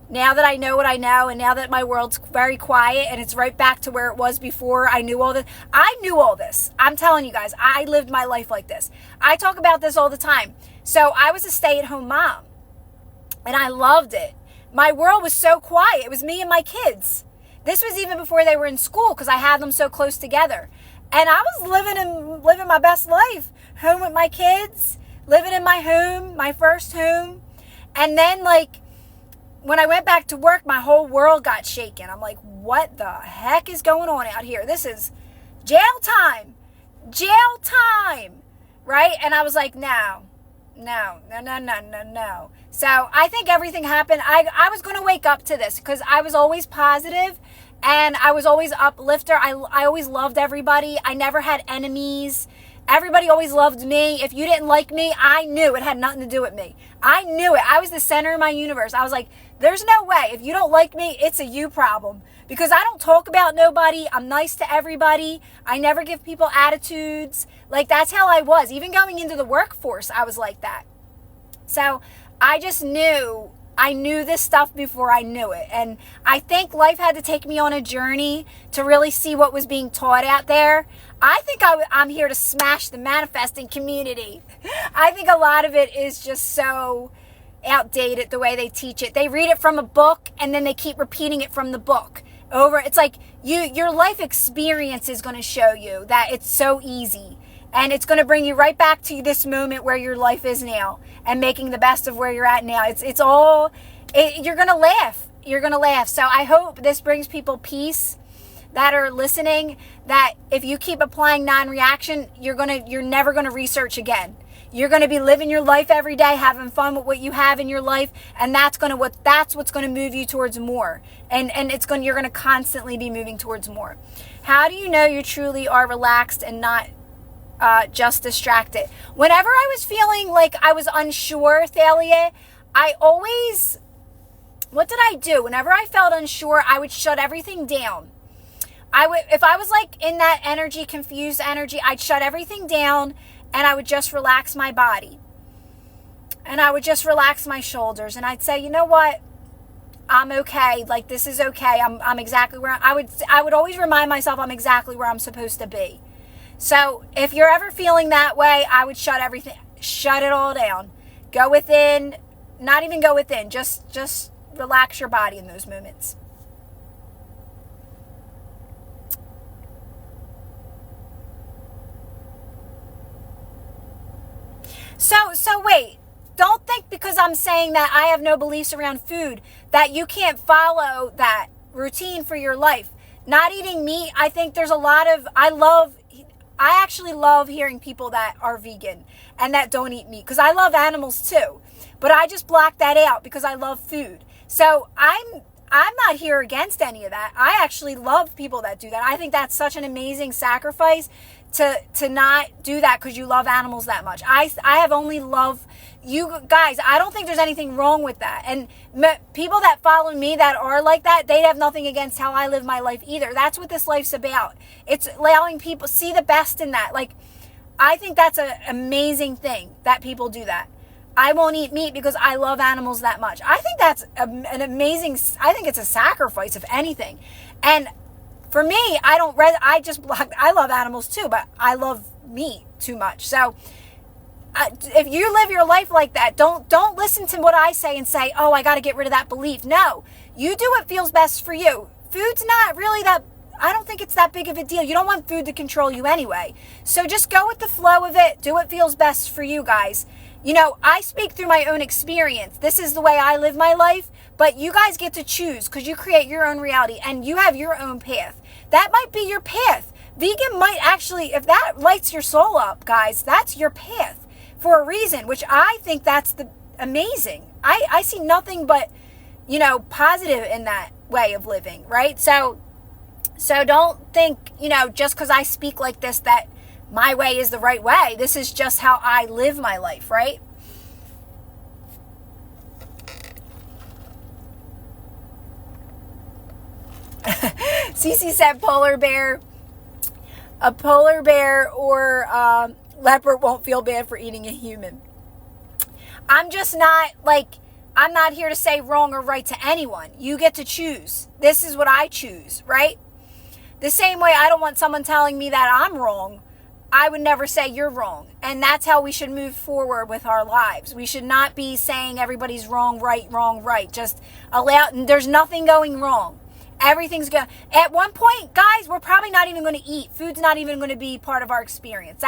Now that I know what I know, and now that my world's very quiet and it's right back to where it was before I knew all this. I knew all this. I'm telling you guys, I lived my life like this. I talk about this all the time. So I was a stay-at-home mom, and I loved it. My world was so quiet. It was me and my kids. This was even before they were in school because I had them so close together. And I was living my best life. Home with my kids, living in my home, my first home. And then, like, when I went back to work, my whole world got shaken. I'm like, what the heck is going on out here? This is jail time, right? And I was like, no. So I think everything happened. I was going to wake up to this because I was always positive and I was always uplifter. I always loved everybody. I never had enemies. Everybody always loved me. If you didn't like me, I knew it had nothing to do with me. I knew it. I was the center of my universe. I was like, there's no way. If you don't like me, it's a you problem. Because I don't talk about nobody. I'm nice to everybody. I never give people attitudes. Like, that's how I was. Even going into the workforce, I was like that. So I just knew. I knew this stuff before I knew it. And I think life had to take me on a journey to really see what was being taught out there. I think I'm here to smash the manifesting community. I think a lot of it is just so outdated the way they teach it. They read it from a book and then they keep repeating it from the book over. It's like your life experience is going to show you that it's so easy. And it's going to bring you right back to this moment where your life is now and making the best of where you're at now. You're going to laugh. You're going to laugh. So I hope this brings people peace. that are listening, that if you keep applying non-reaction, you're never gonna research again. You're gonna be living your life every day, having fun with what you have in your life, and that's what's gonna move you towards more. And you're gonna constantly be moving towards more. How do you know you truly are relaxed and not just distracted? Whenever I was feeling like I was unsure, Thalia, what did I do? Whenever I felt unsure, I would shut everything down. If I was like in that energy, confused energy, I'd shut everything down and I would just relax my body. And I would just relax my shoulders. And I'd say, you know what? I'm okay. Like, this is okay. I'm exactly where I would always remind myself I'm exactly where I'm supposed to be. So if you're ever feeling that way, I would shut it all down. Go within, not even go within, just relax your body in those moments. So wait, don't think because I'm saying that I have no beliefs around food that you can't follow that routine for your life. Not eating meat, I think there's a lot of, I actually love hearing people that are vegan and that don't eat meat, because I love animals too, but I just block that out because I love food. So I'm not here against any of that. I actually love people that do that. I think that's such an amazing sacrifice to not do that because you love animals that much. I have only love you guys. I don't think there's anything wrong with that. And people that follow me that are like that, they have nothing against how I live my life either. That's what this life's about. It's allowing people see the best in that. Like, I think that's an amazing thing that people do that. I won't eat meat because I love animals that much. I think that's an amazing, I think it's a sacrifice, if anything. And for me, I love animals too, but I love meat too much. So if you live your life like that, don't listen to what I say and say, oh, I got to get rid of that belief. No, you do what feels best for you. Food's not really that, I don't think it's that big of a deal. You don't want food to control you anyway. So just go with the flow of it. Do what feels best for you guys. You know, I speak through my own experience. This is the way I live my life, but you guys get to choose because you create your own reality and you have your own path. That might be your path. Vegan might actually, if that lights your soul up, guys, that's your path for a reason, which I think that's amazing. I see nothing but, positive in that way of living, right? So don't think, just because I speak like this, that my way is the right way. This is just how I live my life, right? Cece said polar bear. A polar bear or leopard won't feel bad for eating a human. I'm not here to say wrong or right to anyone. You get to choose. This is what I choose, right? The same way I don't want someone telling me that I'm wrong. I would never say you're wrong. And that's how we should move forward with our lives. We should not be saying everybody's wrong, right. Just there's nothing going wrong. Everything's good. At one point, guys, we're probably not even going to eat. Food's not even going to be part of our experience.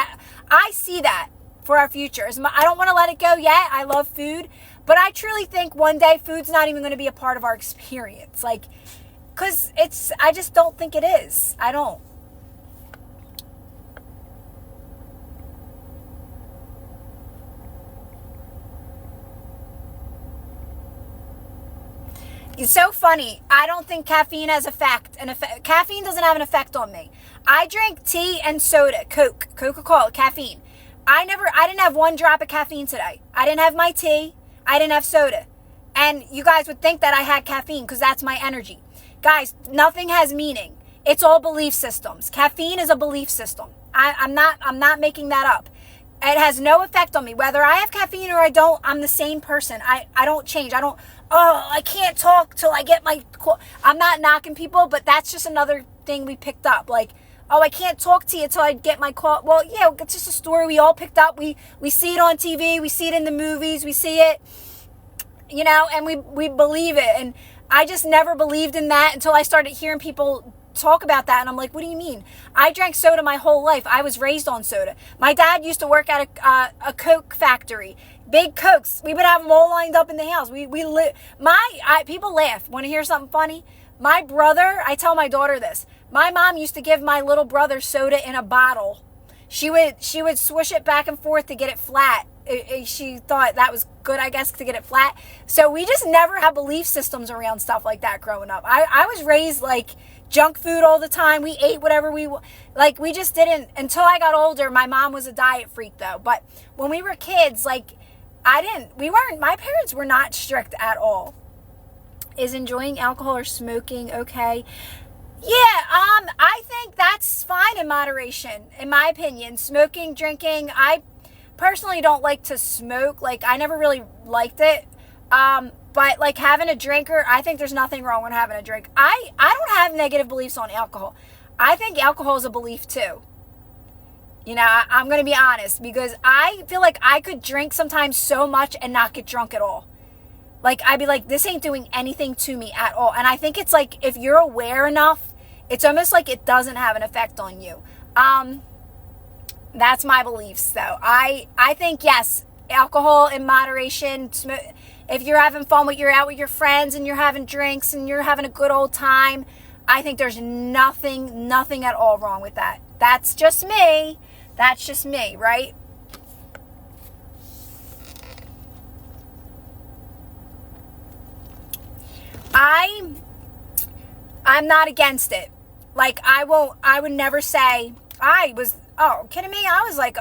I see that for our future. I don't want to let it go yet. I love food. But I truly think one day food's not even going to be a part of our experience. Because I just don't think it is. I don't. It's so funny. I don't think caffeine has caffeine doesn't have an effect on me. I drink tea and soda, Coca-Cola, caffeine. I didn't have one drop of caffeine today. I didn't have my tea. I didn't have soda. And you guys would think that I had caffeine because that's my energy. Guys, nothing has meaning. It's all belief systems. Caffeine is a belief system. I'm not making that up. It has no effect on me. Whether I have caffeine or I don't, I'm the same person. I don't change. I can't talk till I get my call. I'm not knocking people, but that's just another thing we picked up. I can't talk to you until I get my call. Well, yeah, it's just a story we all picked up. We see it on TV. We see it in the movies. We see it, and we believe it. And I just never believed in that until I started hearing people talk about that, and I'm like, what do you mean? I drank soda my whole life. I was raised on soda. My dad used to work at a Coke factory, big Cokes. We would have them all lined up in the house. People laugh. Want to hear something funny? My brother, I tell my daughter this, My mom used to give my little brother soda in a bottle. She would swish it back and forth to get it flat. She thought that was good, I guess, to get it flat. So we just never had belief systems around stuff like that growing up. I was raised like junk food all the time. We ate whatever like, we just didn't, until I got older. My mom was a diet freak though. But when we were kids, like, my parents were not strict at all. Is enjoying alcohol or smoking okay? Yeah, I think that's fine in moderation, in my opinion. Smoking, drinking, I personally don't like to smoke. Like, I never really liked it. But like having a drinker, I think there's nothing wrong with having a drink. I don't have negative beliefs on alcohol. I think alcohol is a belief too. You know, I'm going to be honest, because I feel like I could drink sometimes so much and not get drunk at all. Like, I'd be like, this ain't doing anything to me at all. And I think it's like, if you're aware enough, it's almost like it doesn't have an effect on you. That's my beliefs, though. I think, yes, alcohol in moderation. If you're having fun, you're out with your friends and you're having drinks and you're having a good old time, I think there's nothing at all wrong with that. That's just me. That's just me, right? I'm not against it. Like, I would never say kidding me? I was like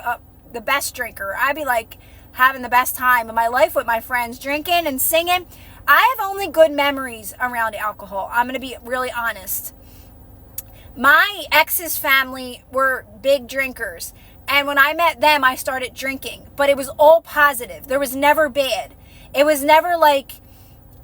the best drinker. I'd be like having the best time in my life with my friends, drinking and singing. I have only good memories around alcohol. I'm going to be really honest. My ex's family were big drinkers. And when I met them, I started drinking. But it was all positive. There was never bad. It was never like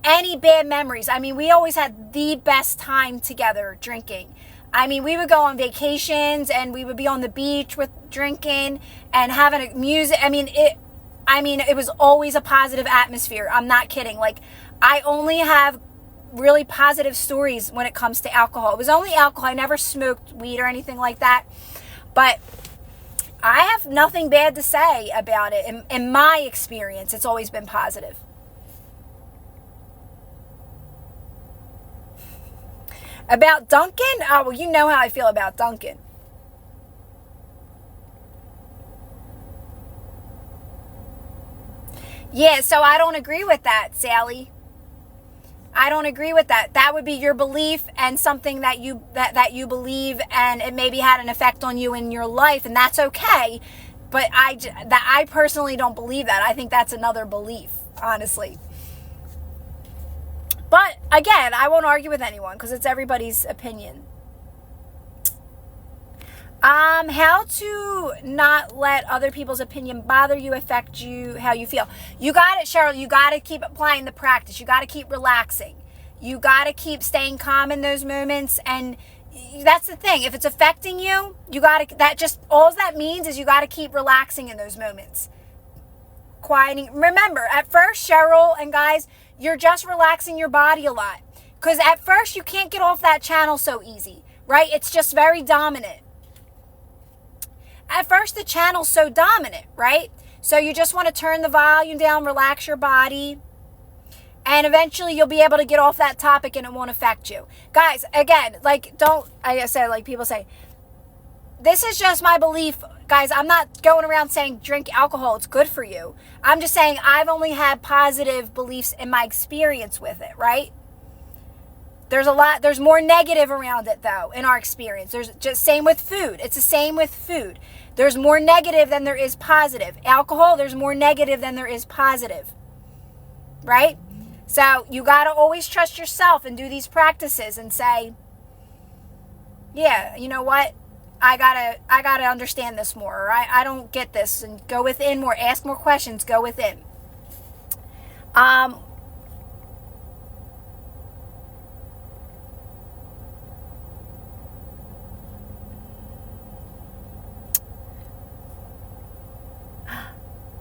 any bad memories. I mean, we always had the best time together drinking. I mean, we would go on vacations and we would be on the beach with drinking and having music. I mean, it was always a positive atmosphere. I'm not kidding. Like, I only have really positive stories when it comes to alcohol. It was only alcohol. I never smoked weed or anything like that. But I have nothing bad to say about it. In my experience, it's always been positive. About Duncan? Oh, well, you know how I feel about Duncan. Yeah, so I don't agree with that, Sally. I don't agree with that. That would be your belief and something that you believe, and it maybe had an effect on you in your life, and that's okay. But I personally don't believe that. I think that's another belief, honestly. But again, I won't argue with anyone because it's everybody's opinion. How to not let other people's opinion bother you, affect you, how you feel. You got it, Cheryl. You got to keep applying the practice. You got to keep relaxing. You got to keep staying calm in those moments. And that's the thing. If it's affecting you, all that means is you got to keep relaxing in those moments. Quieting. Remember, at first, Cheryl and guys, you're just relaxing your body a lot. Because at first, you can't get off that channel so easy, right? It's just very dominant. At first, the channel's so dominant, right? So you just want to turn the volume down, relax your body, and eventually you'll be able to get off that topic and it won't affect you. Guys, again, people say, this is just my belief. Guys, I'm not going around saying drink alcohol, it's good for you. I'm just saying I've only had positive beliefs in my experience with it, right? There's more negative around it though in our experience. There's just same with food. It's the same with food. There's more negative than there is positive. Alcohol, there's more negative than there is positive. Right? So you got to always trust yourself and do these practices and say, yeah, you know what? I gotta understand this more. Or I don't get this, and go within more. Ask more questions. Go within.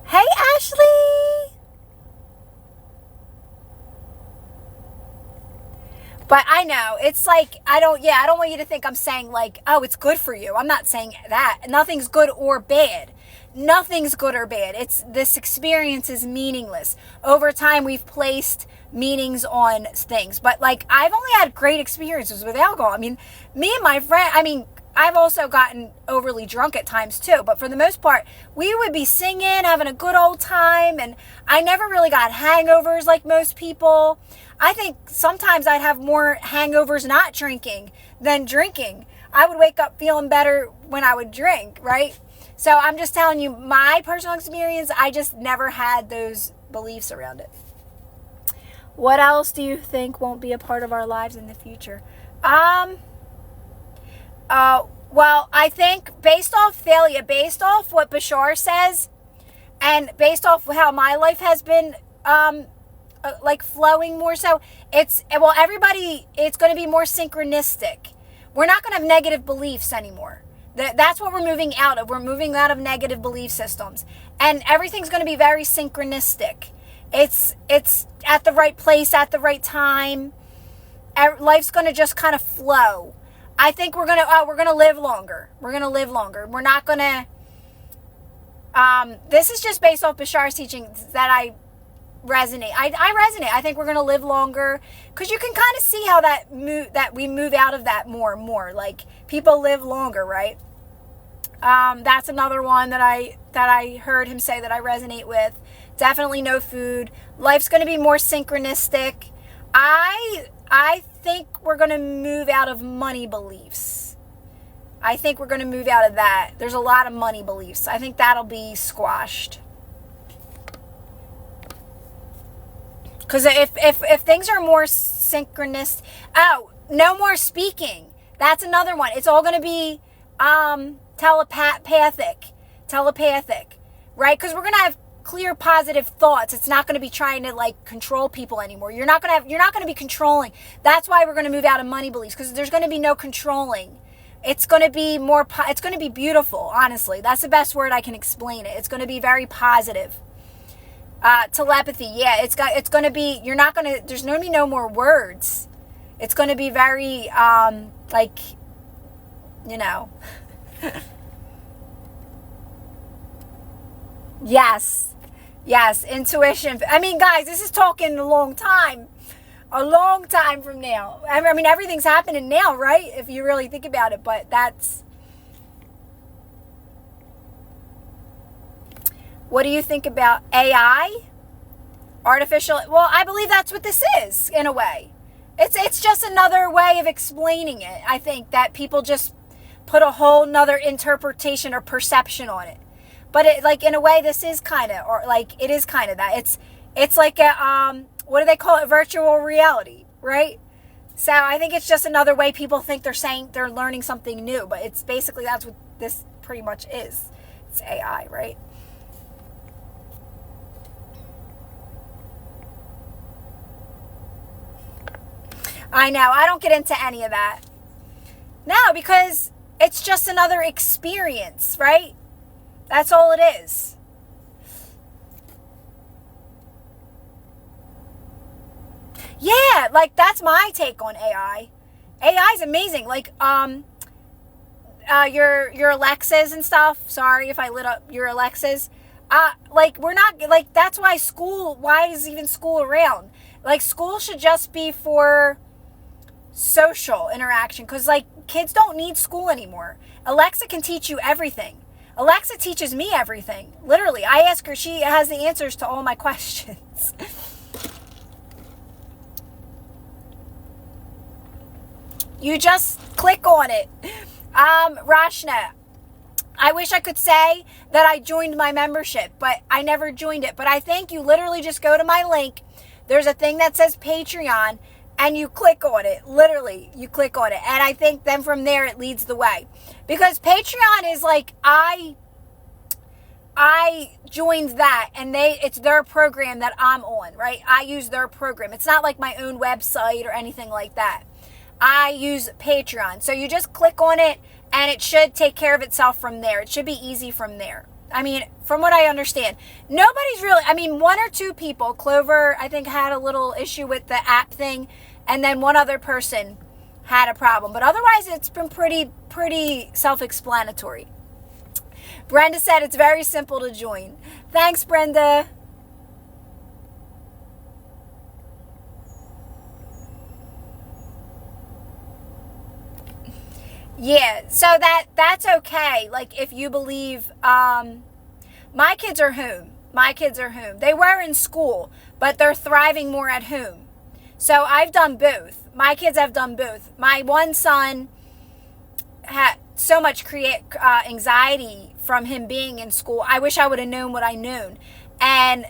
Hey, Ashley. But I know, it's like, I don't want you to think I'm saying like, oh, it's good for you. I'm not saying that. Nothing's good or bad. Nothing's good or bad. This experience is meaningless. Over time, we've placed meanings on things. But like, I've only had great experiences with alcohol. I mean, me and my friend, I've also gotten overly drunk at times too, but for the most part, we would be singing, having a good old time, and I never really got hangovers like most people. I think sometimes I'd have more hangovers not drinking than drinking. I would wake up feeling better when I would drink, right? So I'm just telling you my personal experience. I just never had those beliefs around it. What else do you think won't be a part of our lives in the future? Well, I think based off what Bashar says, and based off how my life has been, like flowing more so, it's going to be more synchronistic. We're not going to have negative beliefs anymore. That's what we're moving out of. We're moving out of negative belief systems, and everything's going to be very synchronistic. It's at the right place at the right time. Life's going to just kind of flow. I think we're gonna live longer. We're gonna live longer. We're not gonna. This is just based off Bashar's teachings that I resonate. I resonate. I think we're gonna live longer because you can kind of see how that we move out of that more and more. Like, people live longer, right? That's another one that I heard him say that I resonate with. Definitely no food. Life's gonna be more synchronistic. I think we're going to move out of money beliefs. I think we're going to move out of that. There's a lot of money beliefs. I think that'll be squashed. Because if things are more synchronous, no more speaking. That's another one. It's all going to be telepathic, right? Because we're going to have clear positive thoughts. It's not going to be trying to like control people anymore. You're not going to be controlling. That's why we're going to move out of money beliefs, because there's going to be no controlling. It's going to be more it's going to be beautiful, honestly. That's the best word I can explain it. It's going to be very positive. Telepathy, yeah, it's going to be, there's going to be no more words. It's going to be very like, you know. Yes, intuition. I mean, guys, this is talking a long time from now. I mean, everything's happening now, right? If you really think about it, but what do you think about AI? Artificial, well, I believe that's what this is, in a way. It's just another way of explaining it. I think that people just put a whole nother interpretation or perception on it. But it, like, in a way, this is kind of, or like, it is kind of that. It's like a, what do they call it? Virtual reality, right? So I think it's just another way people think they're learning something new. But it's basically, that's what this pretty much is. It's AI, right? I know. I don't get into any of that. No, because it's just another experience, right? That's all it is. Yeah, like, that's my take on AI. AI is amazing. Like, your Alexas and stuff. Sorry if I lit up your Alexas. Like, we're not, like, that's why why is even school around? Like, school should just be for social interaction, because, like, kids don't need school anymore. Alexa can teach you everything. Alexa teaches me everything. Literally, I ask her, she has the answers to all my questions. You just click on it. Rashna, I wish I could say that I joined my membership, but I never joined it. But I think you literally just go to my link. There's a thing that says Patreon, and you click on it. Literally, you click on it. And I think then from there it leads the way. Because Patreon is like, I joined that, and it's their program that I'm on, right? I use their program. It's not like my own website or anything like that. I use Patreon. So you just click on it, and it should take care of itself from there. It should be easy from there. I mean, from what I understand, nobody's really, I mean, one or two people, Clover, I think, had a little issue with the app thing, and then one other person had a problem. But otherwise, it's been pretty self-explanatory. Brenda said it's very simple to join. Thanks, Brenda. Yeah, so that's okay. Like, if you believe, my kids are home. They were in school, but they're thriving more at home. So I've done both. My kids have done both. My one son had so much anxiety from him being in school. I wish I would have known what I known. And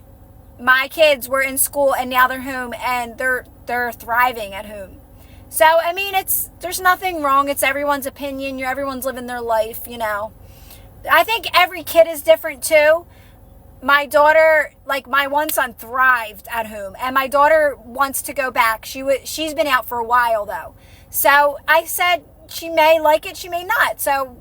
my kids were in school, and now they're home, and they're thriving at home. So, I mean, there's nothing wrong. It's everyone's opinion. Everyone's living their life, you know. I think every kid is different too. My daughter, like my one son, thrived at home, and my daughter wants to go back. She's been out for a while though. So I said she may like it, she may not. So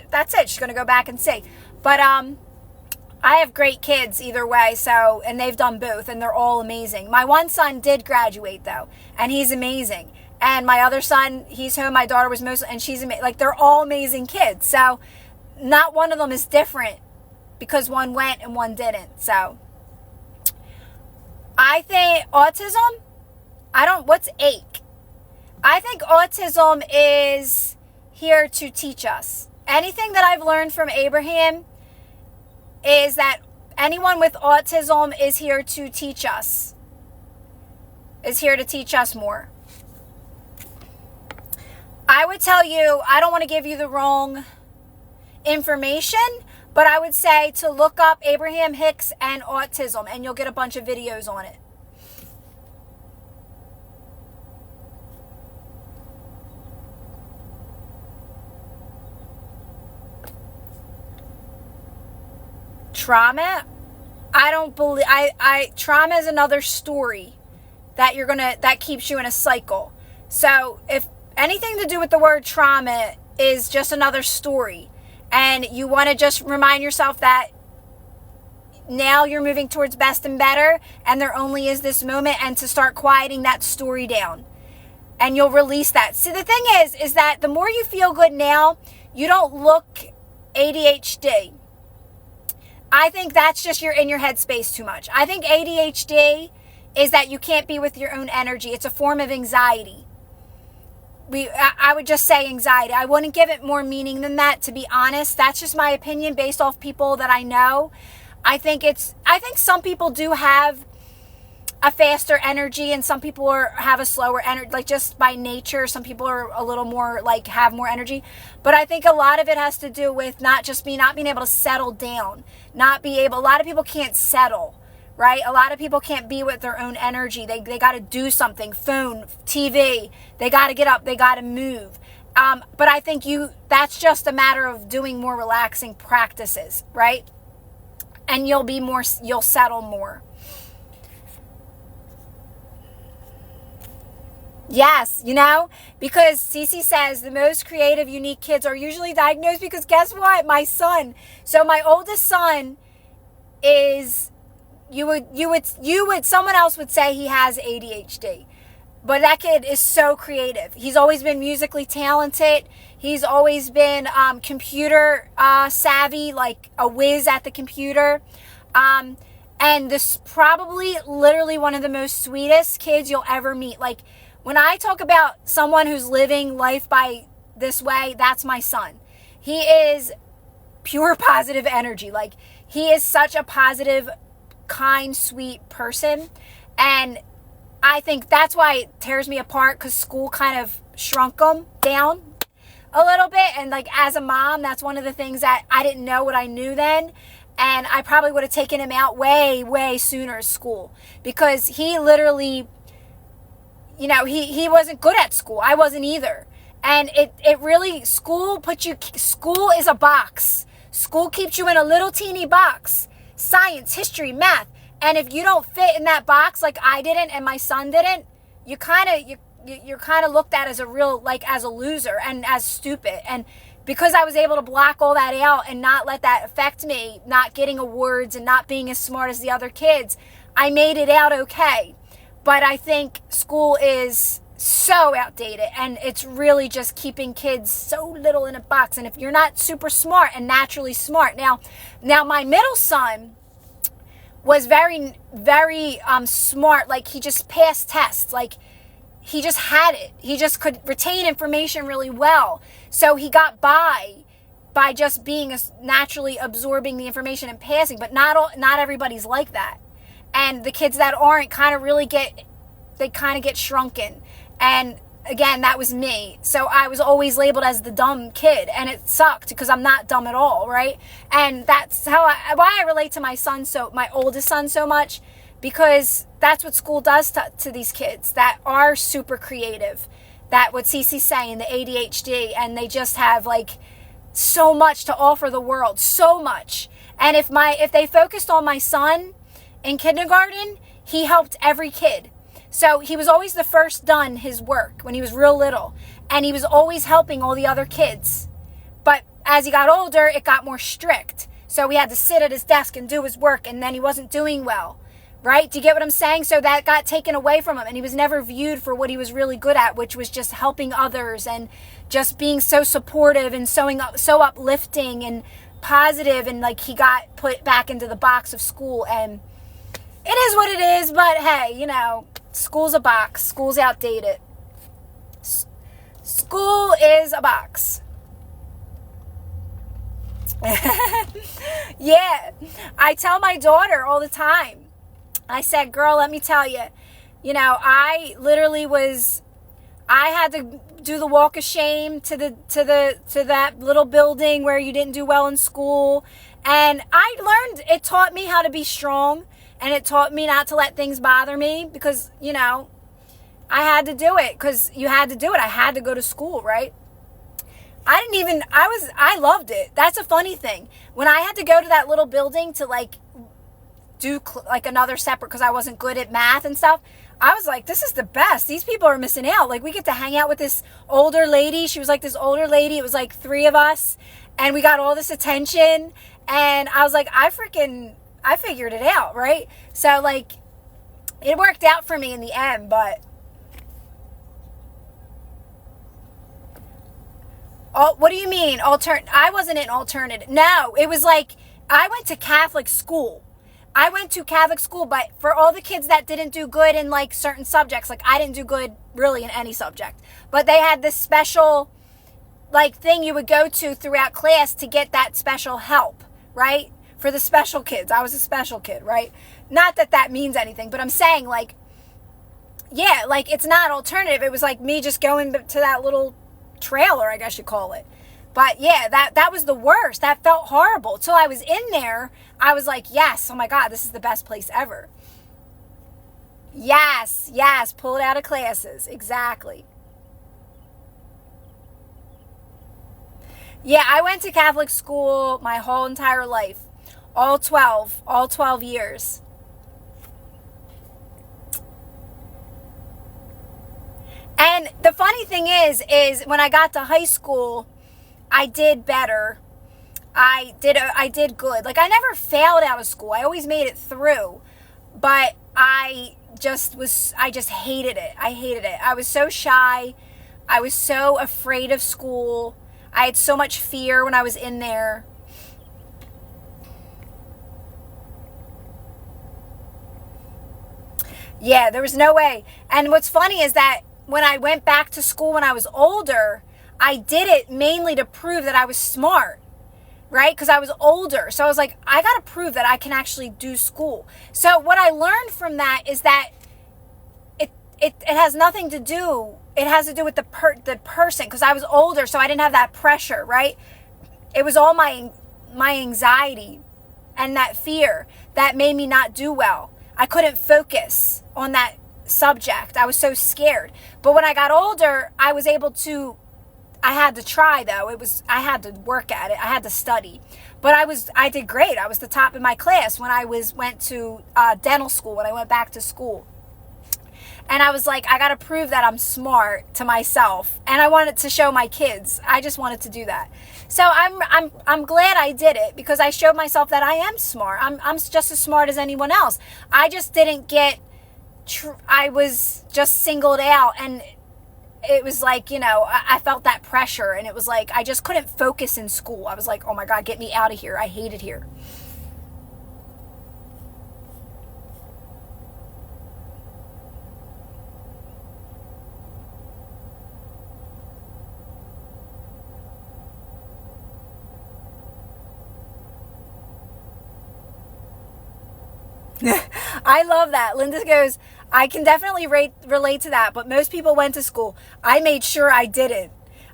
that's it. She's going to go back and see. But I have great kids either way, so, and they've done both, and they're all amazing. My one son did graduate though, and he's amazing. And my other son, he's home. My daughter was and she's amazing. Like, they're all amazing kids. So not one of them is different because one went and one didn't. So I think autism, what's ache? I think autism is here to teach us. Anything that I've learned from Abraham is that anyone with autism is here to teach us. More. I would tell you, I don't want to give you the wrong information, but I would say to look up Abraham Hicks and autism, and you'll get a bunch of videos on it. Trauma, I don't believe, trauma is another story that keeps you in a cycle. So if anything to do with the word trauma is just another story, and you want to just remind yourself that now you're moving towards best and better, and there only is this moment, and to start quieting that story down, and you'll release that. See, the thing is that the more you feel good now, you don't look ADHD. I think that's just you're in your headspace too much. I think ADHD is that you can't be with your own energy. It's a form of anxiety. I would just say anxiety. I wouldn't give it more meaning than that, to be honest. That's just my opinion based off people that I know. I think some people do have a faster energy, and some people have a slower energy, like just by nature. Some people are a little more, like, have more energy. But I think a lot of it has to do with not being able to settle down. A lot of people can't settle. Right? A lot of people can't be with their own energy. They got to do something, phone, TV. They got to get up. They got to move. But I think that's just a matter of doing more relaxing practices, right? And you'll settle more. Yes, because Cece says the most creative, unique kids are usually diagnosed because guess what? My son. So my oldest son is... someone else would say he has ADHD, but that kid is so creative. He's always been musically talented. He's always been computer savvy, like a whiz at the computer. And this probably literally one of the most sweetest kids you'll ever meet. Like, when I talk about someone who's living life by this way, that's my son. He is pure positive energy. Like, he is such a positive, kind, sweet person, and I think that's why it tears me apart, because school kind of shrunk him down a little bit. And like, as a mom, that's one of the things that I didn't know what I knew then, and I probably would have taken him out way sooner at school, because he literally, he wasn't good at school. I wasn't either. And it really, school is a box. School keeps you in a little teeny box. Science, history, math. And if you don't fit in that box, like I didn't and my son didn't, you're kind of looked at as as a loser and as stupid. And because I was able to block all that out and not let that affect me, not getting awards and not being as smart as the other kids, I made it out okay. But I think school is so outdated, and it's really just keeping kids so little in a box. And if you're not super smart and naturally smart, now my middle son was very, very smart. Like, he just passed tests. Like, he just had it. He just could retain information really well. So he got by just being naturally absorbing the information and passing. But not everybody's like that. And the kids that aren't kind of get shrunken. And again, that was me. So I was always labeled as the dumb kid, and it sucked because I'm not dumb at all, right? And that's why I relate to my oldest son so much, because that's what school does to these kids that are super creative. That what Cece's saying, the ADHD, and they just have like so much to offer the world, so much. And if they focused on my son in kindergarten, he helped every kid. So he was always the first done his work when he was real little. And he was always helping all the other kids. But as he got older, it got more strict. So he had to sit at his desk and do his work, and then he wasn't doing well. Right? Do you get what I'm saying? So that got taken away from him, and he was never viewed for what he was really good at, which was just helping others and just being so supportive and so uplifting and positive. And like, he got put back into the box of school, and it is what it is. But hey, school's a box. School's outdated. School is a box. Yeah. I tell my daughter all the time. I said, girl, let me tell you, I literally I had to do the walk of shame to that little building where you didn't do well in school. And it taught me how to be strong. And it taught me not to let things bother me because, I had to do it because you had to do it. I had to go to school, right? I loved it. That's a funny thing. When I had to go to that little building to do another separate, because I wasn't good at math and stuff, I was like, this is the best. These people are missing out. Like, we get to hang out with this older lady. She was like this older lady. It was like 3 of us, and we got all this attention. And I was like, I figured it out, right? So, like, it worked out for me in the end, but what do you mean? I wasn't an alternative. No, it was like, I went to Catholic school. But for all the kids that didn't do good in like certain subjects, like I didn't do good really in any subject, but they had this special like thing you would go to throughout class to get that special help, right? For the special kids. I was a special kid, right? Not that means anything, but I'm saying like, yeah, like it's not alternative. It was like me just going to that little trailer, I guess you call it. But yeah, that was the worst. That felt horrible. Till I was in there, I was like, yes, oh my God, this is the best place ever. Yes, pull it out of classes. Exactly. Yeah, I went to Catholic school my whole entire life. All 12 years. And the funny thing is when I got to high school, I did better. I did good. Like, I never failed out of school. I always made it through. But I just hated it. I hated it. I was so shy. I was so afraid of school. I had so much fear when I was in there. Yeah, there was no way. And what's funny is that when I went back to school when I was older, I did it mainly to prove that I was smart, right? Because I was older. So I was like, I got to prove that I can actually do school. So what I learned from that is that it has nothing to do, it has to do with the person, because I was older, so I didn't have that pressure, right? It was all my anxiety and that fear that made me not do well. I couldn't focus on that subject. I was so scared. But when I got older, I was able to, I had to try though. I had to work at it. I had to study. But I did great. I was the top in my class when I went to dental school, when I went back to school. And I was like, I got to prove that I'm smart to myself. And I wanted to show my kids. I just wanted to do that. So I'm glad I did it, because I showed myself that I am smart. I'm just as smart as anyone else. I just didn't get I was just singled out, and it was like, I felt that pressure, and it was like I just couldn't focus in school. I was like, oh my God, get me out of here. I hate it here. I love that. Linda goes, I can definitely relate to that, but most people went to school. I made sure I didn't.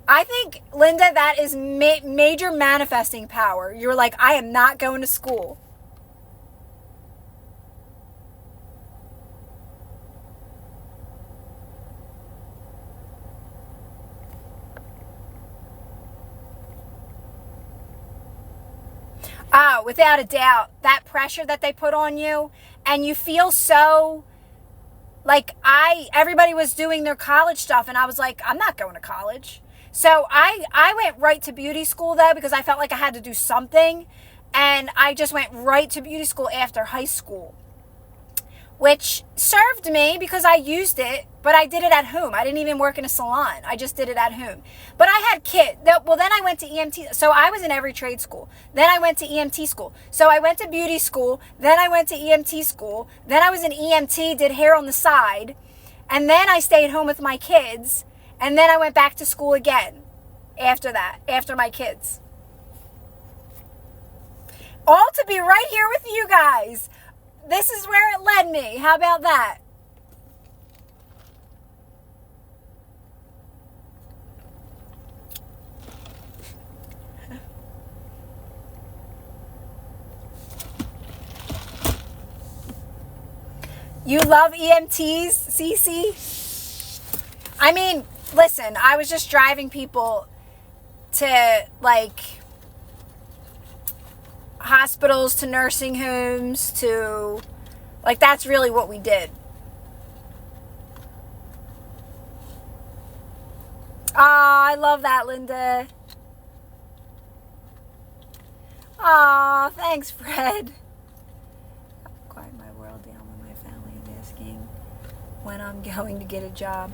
I think, Linda, that is major manifesting power. You're like, I am not going to school. Oh, without a doubt, that pressure that they put on you, and you feel so like everybody was doing their college stuff, and I was like, I'm not going to college. So I went right to beauty school though, because I felt like I had to do something, and I just went right to beauty school after high school, which served me because I used it, but I did it at home. I didn't even work in a salon. I just did it at home. But I had kids. Well, then I went to EMT. So I was in every trade school. Then I went to EMT school. So I went to beauty school. Then I went to EMT school. Then I was in EMT, did hair on the side. And then I stayed home with my kids. And then I went back to school again after that, after my kids. All to be right here with you guys. This is where it led me. How about that? You love EMTs, Cece? I mean, listen, I was just driving people to, like, hospitals, to nursing homes, to, like, that's really what we did. Oh, I love that, Linda. Oh, thanks, Fred. Quiet my world down when my family is asking when I'm going to get a job.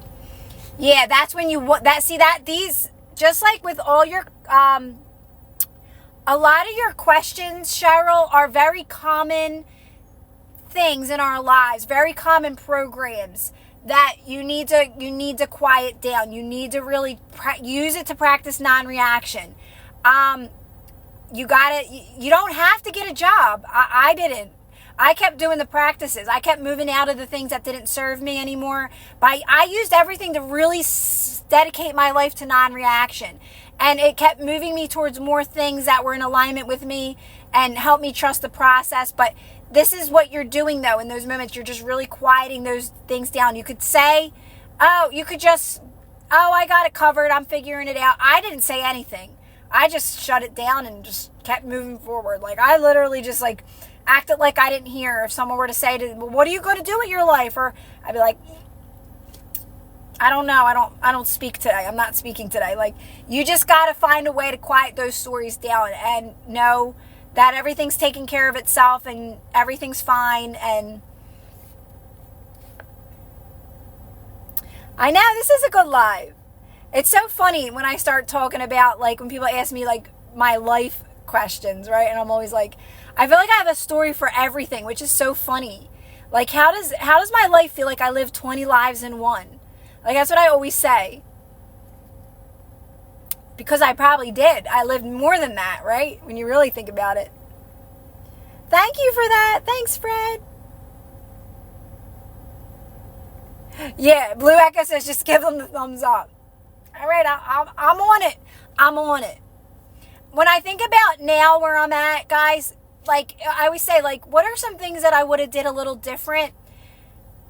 Yeah, that's when you want that. See that these, just like with all your a lot of your questions, Cheryl, are very common things in our lives, very common programs that you need to quiet down. You need to really use it to practice non-reaction. You don't have to get a job. I didn't. I kept doing the practices. I kept moving out of the things that didn't serve me anymore. But I used everything to really dedicate my life to non-reaction. And it kept moving me towards more things that were in alignment with me and helped me trust the process. But this is what you're doing, though, in those moments. You're just really quieting those things down. You could say, I got it covered. I'm figuring it out. I didn't say anything. I just shut it down and just kept moving forward. Like, I literally just, like, acted like I didn't hear. If someone were to say to me, well, what are you going to do with your life? Or I'd be like, I don't know. I don't speak today. I'm not speaking today. Like, you just got to find a way to quiet those stories down and know that everything's taking care of itself and everything's fine. And I know this is a good live. It's so funny when I start talking about, like, when people ask me, like, my life questions, right? And I'm always like, I feel like I have a story for everything, which is so funny. Like, how does my life feel like I live 20 lives in one? Like, that's what I always say. Because I probably did. I lived more than that, right? When you really think about it. Thank you for that. Thanks, Fred. Yeah, Blue Echo says just give them the thumbs up. All right, I'm on it. I'm on it. When I think about now where I'm at, guys, like, I always say, like, what are some things that I would have did a little different?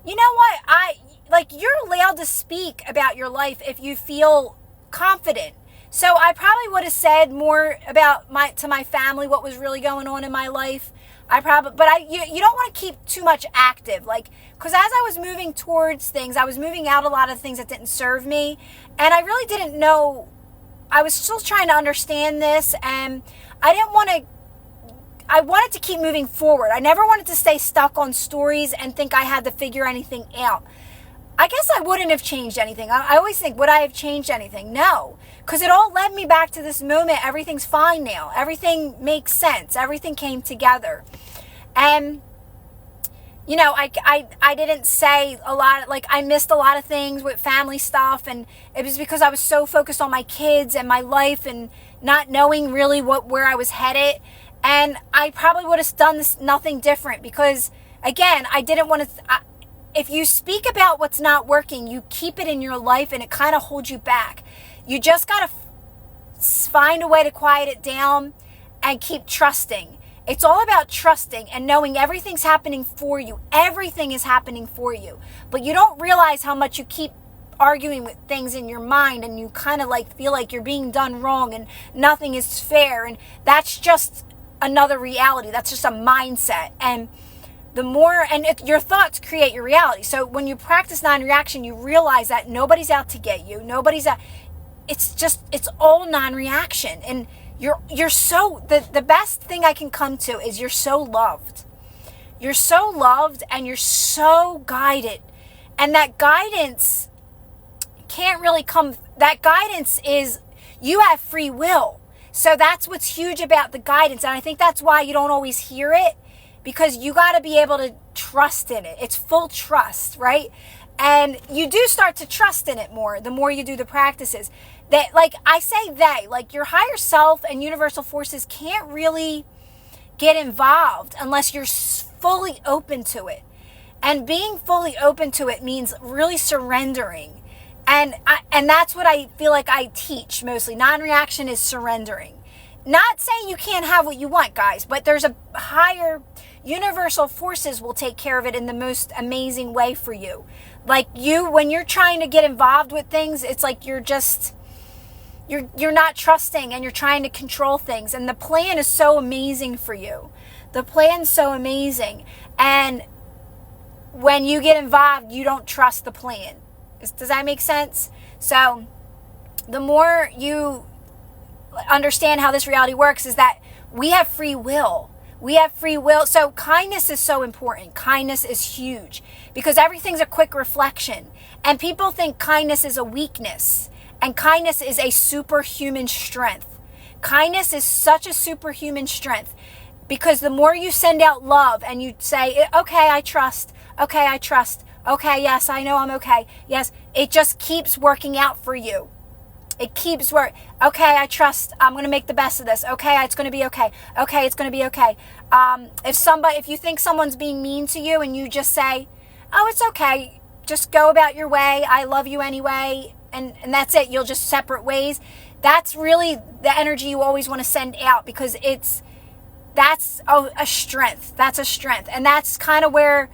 You know what? You're allowed to speak about your life if you feel confident. So I probably would have said more about to my family what was really going on in my life. You don't want to keep too much active, like, because as I was moving towards things, I was moving out a lot of things that didn't serve me, and I really didn't know. I was still trying to understand this, and I I wanted to keep moving forward. I never wanted to stay stuck on stories and think I had to figure anything out. I guess I wouldn't have changed anything. I always think, would I have changed anything? No, because it all led me back to this moment. Everything's fine now. Everything makes sense. Everything came together. And, you know, I didn't say a lot, like I missed a lot of things with family stuff. And it was because I was so focused on my kids and my life and not knowing really where I was headed. And I probably would have done nothing different because, again, I didn't want to... If you speak about what's not working, you keep it in your life and it kind of holds you back. You just got to find a way to quiet it down and keep trusting. It's all about trusting and knowing everything's happening for you. Everything is happening for you. But you don't realize how much you keep arguing with things in your mind and you kind of like feel like you're being done wrong and nothing is fair. And that's just another reality. That's just a mindset. And the more, and your thoughts create your reality. So when you practice non-reaction, you realize that nobody's out to get you. It's all non-reaction. And you're so, the best thing I can come to is you're so loved. You're so loved and you're so guided. And that guidance can't really come, that guidance is, you have free will. So that's what's huge about the guidance. And I think that's why you don't always hear it. Because you got to be able to trust in it. It's full trust, right? And you do start to trust in it more the more you do the practices. That, like I say, like your higher self and universal forces can't really get involved unless you're fully open to it. And being fully open to it means really surrendering. And that's what I feel like I teach mostly. Non-reaction is surrendering. Not saying you can't have what you want, guys, but there's a higher... Universal forces will take care of it in the most amazing way for you. Like when you're trying to get involved with things, it's like you're not trusting and you're trying to control things. And the plan is so amazing for you. The plan's so amazing. And when you get involved, you don't trust the plan. Does that make sense? So the more you understand how this reality works is that we have free will. We have free will. So kindness is so important. Kindness is huge because everything's a quick reflection. And people think kindness is a weakness. And kindness is a superhuman strength. Kindness is such a superhuman strength because the more you send out love and you say, okay, I trust. Okay, I trust. Okay, yes, I know I'm okay. Yes, it just keeps working out for you. It keeps working. Okay, I trust. I'm going to make the best of this. Okay, it's going to be okay. Okay, it's going to be okay. If you think someone's being mean to you and you just say, oh, it's okay. Just go about your way. I love you anyway. And that's it. You'll just separate ways. That's really the energy you always want to send out because that's a strength. That's a strength. And that's kind of where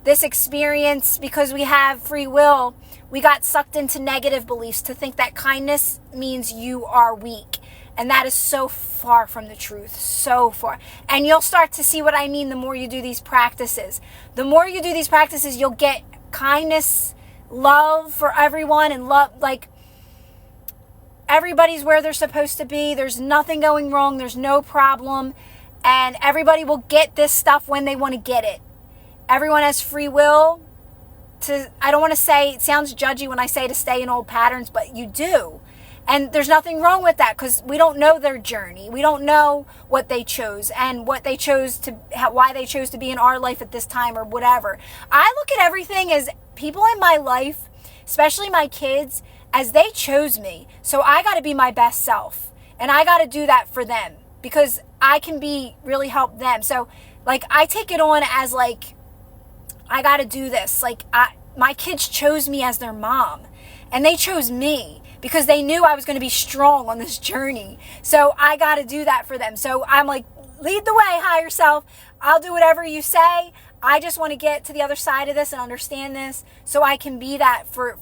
this experience, because we have free will, we got sucked into negative beliefs to think that kindness means you are weak. And that is so far from the truth, so far. And you'll start to see what I mean the more you do these practices. The more you do these practices, you'll get kindness, love for everyone, and love, like, everybody's where they're supposed to be. There's nothing going wrong. There's no problem. And everybody will get this stuff when they want to get it. Everyone has free will. I don't want to say, it sounds judgy when I say to stay in old patterns, but you do. And there's nothing wrong with that because we don't know their journey. We don't know what they chose and what they chose to, why they chose to be in our life at this time or whatever. I look at everything as people in my life, especially my kids, as they chose me. So I got to be my best self and I got to do that for them because I can really help them. So like, I take it on as like, I got to do this. Like my kids chose me as their mom and they chose me because they knew I was going to be strong on this journey. So I got to do that for them. So I'm like, lead the way, higher self. I'll do whatever you say. I just want to get to the other side of this and understand this so I can be that for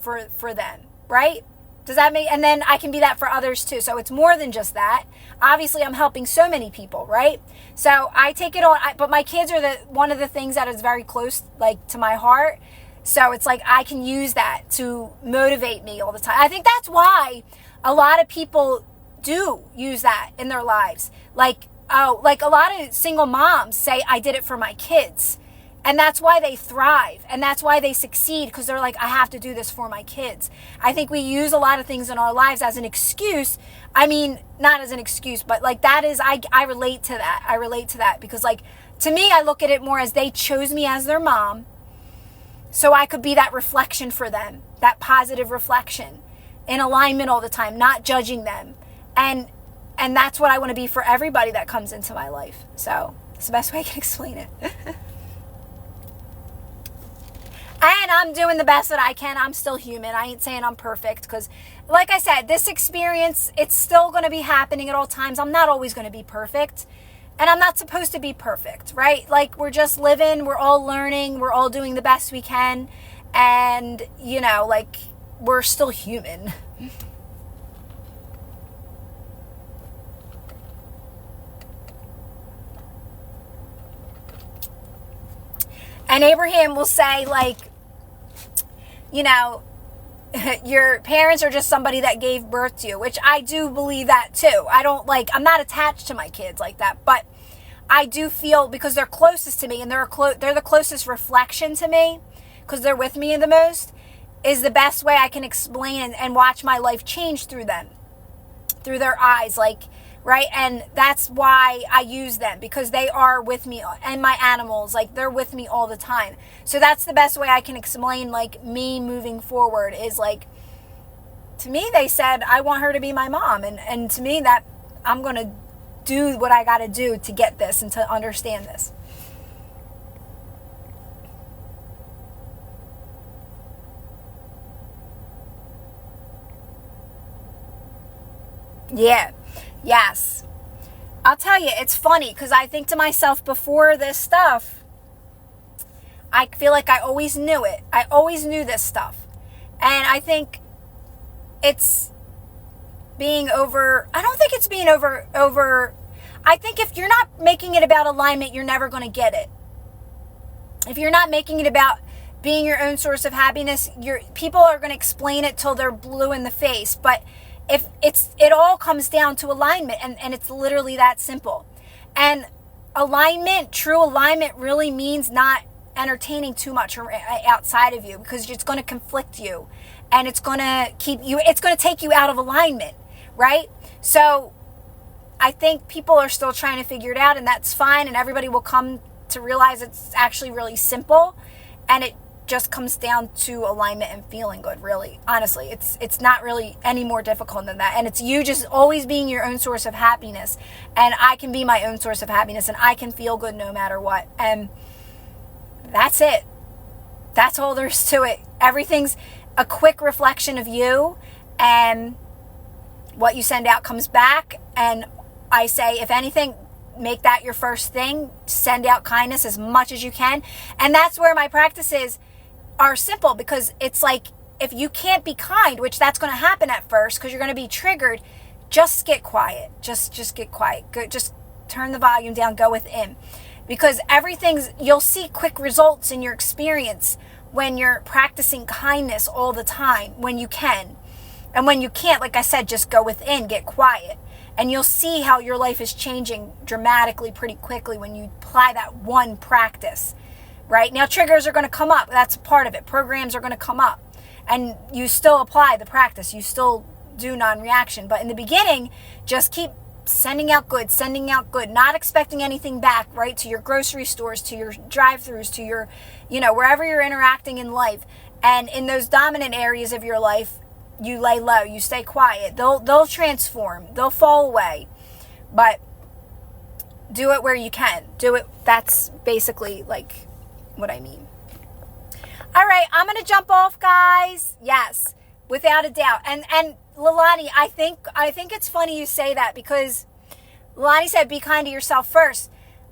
them, right? Does that make, and then I can be that for others too. So it's more than just that. Obviously, I'm helping so many people, right? So I take it on, but my kids are one of the things that is very close, like, to my heart. So it's like I can use that to motivate me all the time. I think that's why a lot of people do use that in their lives. Like oh, like a lot of single moms say, I did it for my kids. And that's why they thrive. And that's why they succeed, because they're like, I have to do this for my kids. I think we use a lot of things in our lives as an excuse. I mean, not as an excuse, but like that is, I relate to that. I relate to that because like, to me, I look at it more as they chose me as their mom. So I could be that reflection for them, that positive reflection, in alignment all the time, not judging them. And that's what I want to be for everybody that comes into my life. So it's the best way I can explain it. And I'm doing the best that I can. I'm still human. I ain't saying I'm perfect because, like I said, this experience, it's still going to be happening at all times. I'm not always going to be perfect. And I'm not supposed to be perfect, right? Like, we're just living. We're all learning. We're all doing the best we can. And, you know, like, we're still human. And Abraham will say, like, you know, your parents are just somebody that gave birth to you, which I do believe that too. I'm not attached to my kids like that, but I do feel, because they're closest to me and they're the closest reflection to me, because they're with me the most, is the best way I can explain and watch my life change through them, through their eyes, like, right? And that's why I use them, because they are with me, and my animals, like, they're with me all the time. So that's the best way I can explain, like, me moving forward is, like, to me, they said, I want her to be my mom. And to me, that I'm going to do what I got to do to get this and to understand this. Yeah. Yes. I'll tell you, it's funny because I think to myself before this stuff, I feel like I always knew it. I always knew this stuff. And I think it's being over, I don't think it's being over. I think if you're not making it about alignment, you're never going to get it. If you're not making it about being your own source of happiness, people are going to explain it till they're blue in the face. But if it all comes down to alignment, and it's literally that simple. And alignment, true alignment, really means not entertaining too much outside of you, because it's going to conflict you, and it's going to take you out of alignment, right? So I think people are still trying to figure it out, and that's fine, and everybody will come to realize it's actually really simple, and it just comes down to alignment and feeling good, really. Honestly, it's not really any more difficult than that. And it's you just always being your own source of happiness. And I can be my own source of happiness, and I can feel good no matter what. And that's it. That's all there is to it. Everything's a quick reflection of you, and what you send out comes back. And I say, if anything, make that your first thing. Send out kindness as much as you can. And that's where my practices are simple, because it's like, if you can't be kind, which that's going to happen at first because you're going to be triggered, just get quiet. Just get quiet. Just turn the volume down, go within. Because you'll see quick results in your experience when you're practicing kindness all the time, when you can. And when you can't, like I said, just go within, get quiet. And you'll see how your life is changing dramatically pretty quickly when you apply that one practice, right? Now, triggers are going to come up. That's a part of it. Programs are going to come up. And you still apply the practice. You still do non-reaction. But in the beginning, just keep sending out good, not expecting anything back, right? To your grocery stores, to your drive-thrus, to your, wherever you're interacting in life. And in those dominant areas of your life, you lay low, you stay quiet. They'll transform. They'll fall away. But do it where you can. Do it. That's basically like what I mean. All right, I'm going to jump off, guys. Yes, without a doubt. And Lilani, I think it's funny you say that, because Lilani said be kind to yourself first.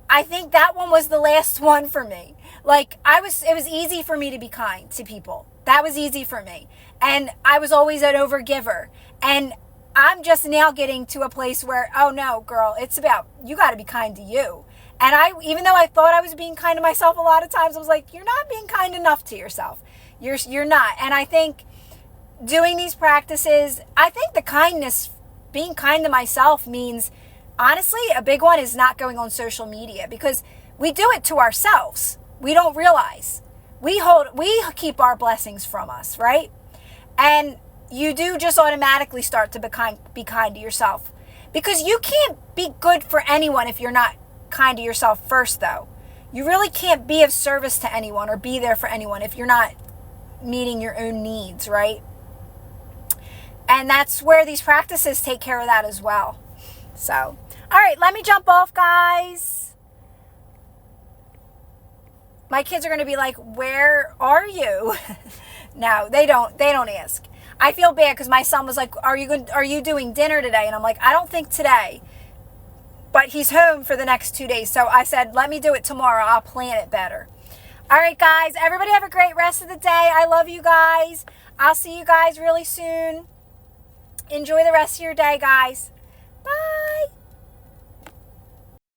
I think that one was the last one for me. Like, it was easy for me to be kind to people. That was easy for me. And I was always an overgiver. And I'm just now getting to a place where, oh no, girl, it's about, you got to be kind to you. And even though I thought I was being kind to myself a lot of times, I was like, you're not being kind enough to yourself. You're not. And I think doing these practices, I think the kindness, being kind to myself means honestly, a big one is not going on social media, because we do it to ourselves. We don't realize. We keep our blessings from us, right? And you do just automatically start to be kind to yourself, because you can't be good for anyone if you're not kind to yourself first, though. You really can't be of service to anyone or be there for anyone if you're not meeting your own needs, right? And that's where these practices take care of that as well. So, all right, let me jump off, guys. My kids are going to be like, "Where are you?" No, they don't ask. I feel bad because my son was like, are you doing dinner today? And I'm like, I don't think today. But he's home for the next 2 days. So I said, let me do it tomorrow. I'll plan it better. All right, guys. Everybody have a great rest of the day. I love you guys. I'll see you guys really soon. Enjoy the rest of your day, guys.